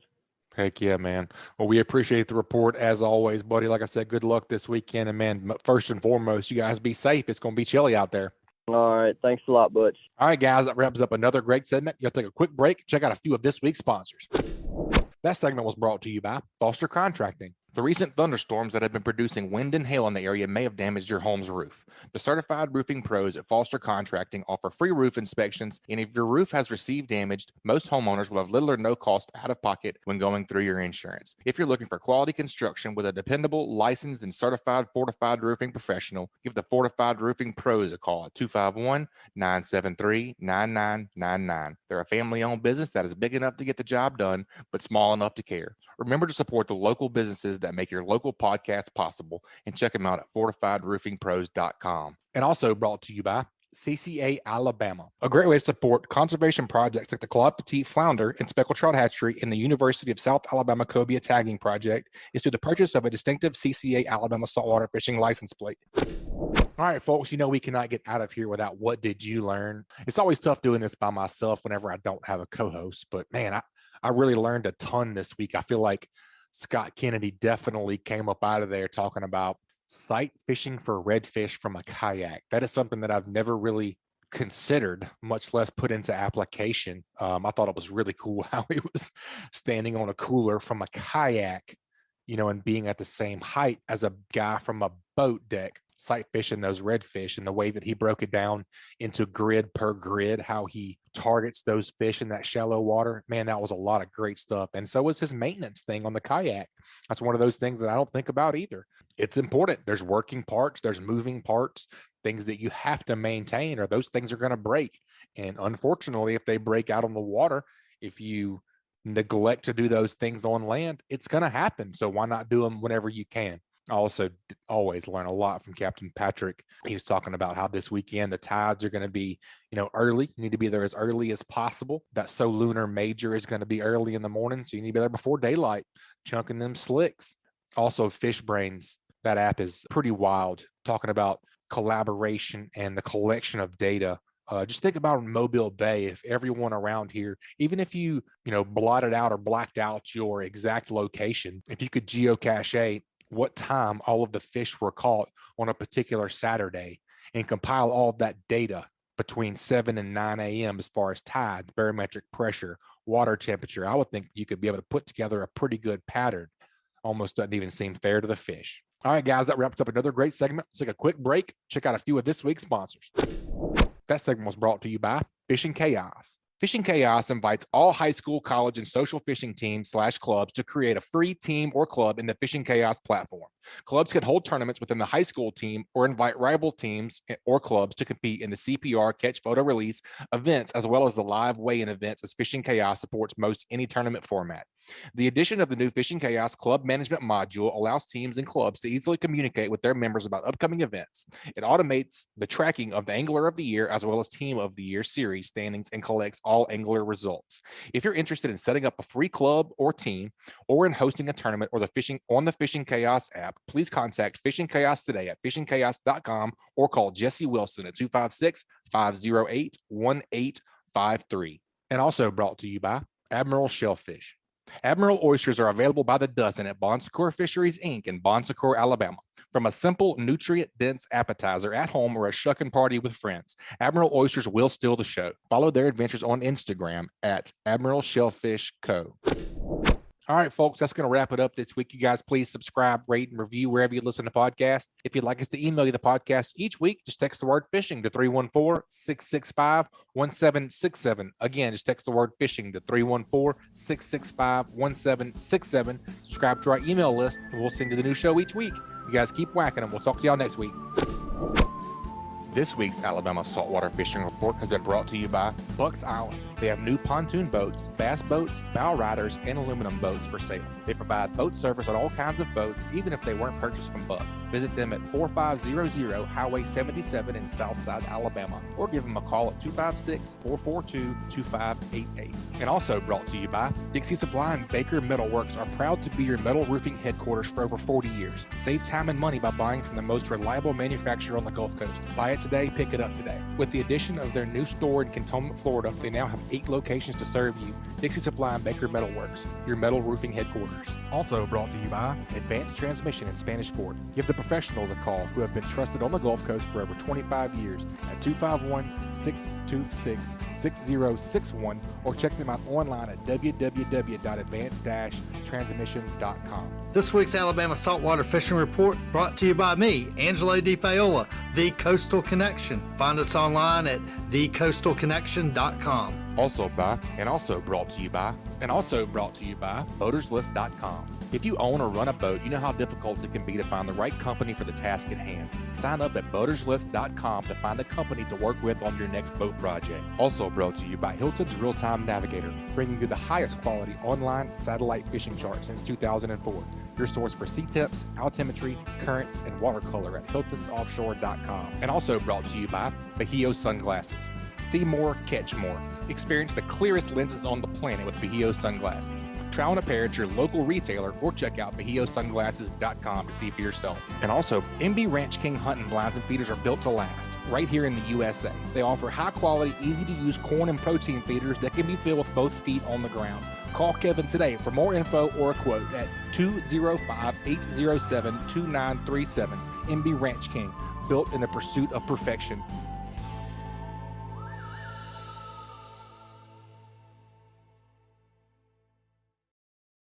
Heck yeah, man. Well, we appreciate the report as always, buddy. Like I said, good luck this weekend. And man, first and foremost, you guys be safe. It's going to be chilly out there. All right. Thanks a lot, Butch. All right, guys, that wraps up another great segment. You'll take a quick break. Check out a few of this week's sponsors. That segment was brought to you by Foster Contracting. The recent thunderstorms that have been producing wind and hail in the area may have damaged your home's roof. The certified roofing pros at Foster Contracting offer free roof inspections, and if your roof has received damage, most homeowners will have little or no cost out of pocket when going through your insurance. If you're looking for quality construction with a dependable, licensed, and certified fortified roofing professional, give the Fortified Roofing Pros a call at 251-973-9999. They're a family-owned business that is big enough to get the job done, but small enough to care. Remember to support the local businesses that make your local podcast possible, and check them out at fortifiedroofingpros.com. And also brought to you by CCA Alabama. A great way to support conservation projects like the Club Petite Flounder and Speckled Trout Hatchery in the University of South Alabama Cobia Tagging Project is through the purchase of a distinctive CCA Alabama saltwater fishing license plate. All right, folks, we cannot get out of here without What Did You Learn? It's always tough doing this by myself whenever I don't have a co-host, but man, I really learned a ton this week. I feel like Scott Kennedy definitely came up out of there talking about sight fishing for redfish from a kayak. That is something that I've never really considered, much less put into application. I thought it was really cool how he was standing on a cooler from a kayak, and being at the same height as a guy from a boat deck, sight fishing those redfish, and the way that he broke it down into grid per grid, how he targets those fish in that shallow water. Man, that was a lot of great stuff. And so was his maintenance thing on the kayak. That's one of those things that I don't think about either. It's important. There's working parts, there's moving parts, things that you have to maintain, or those things are going to break. And unfortunately, if they break out on the water, if you neglect to do those things on land, it's going to happen. So why not do them whenever you can? I also always learn a lot from Captain Patric. He was talking about how this weekend the tides are going to be, early. You need to be there as early as possible. That So Lunar Major is going to be early in the morning, so you need to be there before daylight, chunking them slicks. Also, Fishbrains, that app is pretty wild, talking about collaboration and the collection of data. Just think about Mobile Bay. If everyone around here, even if you, blotted out or blacked out your exact location, if you could geocache what time all of the fish were caught on a particular Saturday and compile all of that data between 7 and 9 a.m. as far as tide, barometric pressure, water temperature, I would think you could be able to put together a pretty good pattern. Almost doesn't even seem fair to the fish. All right, guys, that wraps up another great segment. Let's take a quick break. Check out a few of this week's sponsors. That segment was brought to you by Fishing Chaos. Fishing Chaos invites all high school, college, and social fishing teams / clubs to create a free team or club in the Fishing Chaos platform. Clubs can hold tournaments within the high school team or invite rival teams or clubs to compete in the CPR catch, photo, release events, as well as the live weigh-in events, as Fishing Chaos supports most any tournament format. The addition of the new Fishing Chaos Club Management module allows teams and clubs to easily communicate with their members about upcoming events. It automates the tracking of the Angler of the Year as well as Team of the Year series standings and collects all angler results. If you're interested in setting up a free club or team, or in hosting a tournament or the Fishing Chaos app, please contact Fishing Chaos today at fishingchaos.com or call Jesse Wilson at 256-508-1853. And also brought to you by Admiral Shellfish. Admiral oysters are available by the dozen at Bon Secours Fisheries, Inc. in Bon Secours, Alabama. From a simple, nutrient-dense appetizer at home or a shucking party with friends, Admiral oysters will steal the show. Follow their adventures on Instagram at Admiral Shellfish Co. All right, folks, that's going to wrap it up this week. You guys, please subscribe, rate, and review wherever you listen to podcasts. If you'd like us to email you the podcast each week, just text the word fishing to 314-665-1767. Again, just text the word fishing to 314-665-1767. Subscribe to our email list, and we'll send you the new show each week. You guys keep whacking them. We'll talk to y'all next week. This week's Alabama Saltwater Fishing Report has been brought to you by Bucks Island. They have new pontoon boats, bass boats, bow riders, and aluminum boats for sale. They provide boat service on all kinds of boats, even if they weren't purchased from Bucks. Visit them at 4500 Highway 77 in Southside, Alabama, or give them a call at 256-442-2588. And also brought to you by Dixie Supply and Baker Metalworks are proud to be your metal roofing headquarters for over 40 years. Save time and money by buying from the most reliable manufacturer on the Gulf Coast. Buy it today, pick it up today. With the addition of their new store in Cantonment, Florida, they now have 8 locations to serve you. Dixie Supply and Baker Metalworks, your metal roofing headquarters. Also brought to you by Advanced Transmission in Spanish Fort. Give the professionals a call who have been trusted on the Gulf Coast for over 25 years at 251-626-6061 or check them out online at www.advanced-transmission.com. This week's Alabama Saltwater Fishing Report brought to you by me, Angelo DePaola, The Coastal Connection. Find us online at thecoastalconnection.com. Also brought to you by BoatersList.com. If you own or run a boat, you know how difficult it can be to find the right company for the task at hand. Sign up at BoatersList.com to find a company to work with on your next boat project. Also brought to you by Hilton's Real-Time Navigator, bringing you the highest quality online satellite fishing chart since 2004. Your source for sea temps, altimetry, currents, and watercolor at HiltonsOffshore.com. And also brought to you by Bahio Sunglasses. See more, catch more. Experience the clearest lenses on the planet with Bahio Sunglasses. Try on a pair at your local retailer or check out BahioSunglasses.com to see for yourself. And also, MB Ranch King hunting blinds and feeders are built to last right here in the USA. They offer high-quality, easy-to-use corn and protein feeders that can be filled with both feet on the ground. Call Kevin today for more info or a quote at 205-807-2937. MB Ranch King, built in the pursuit of perfection.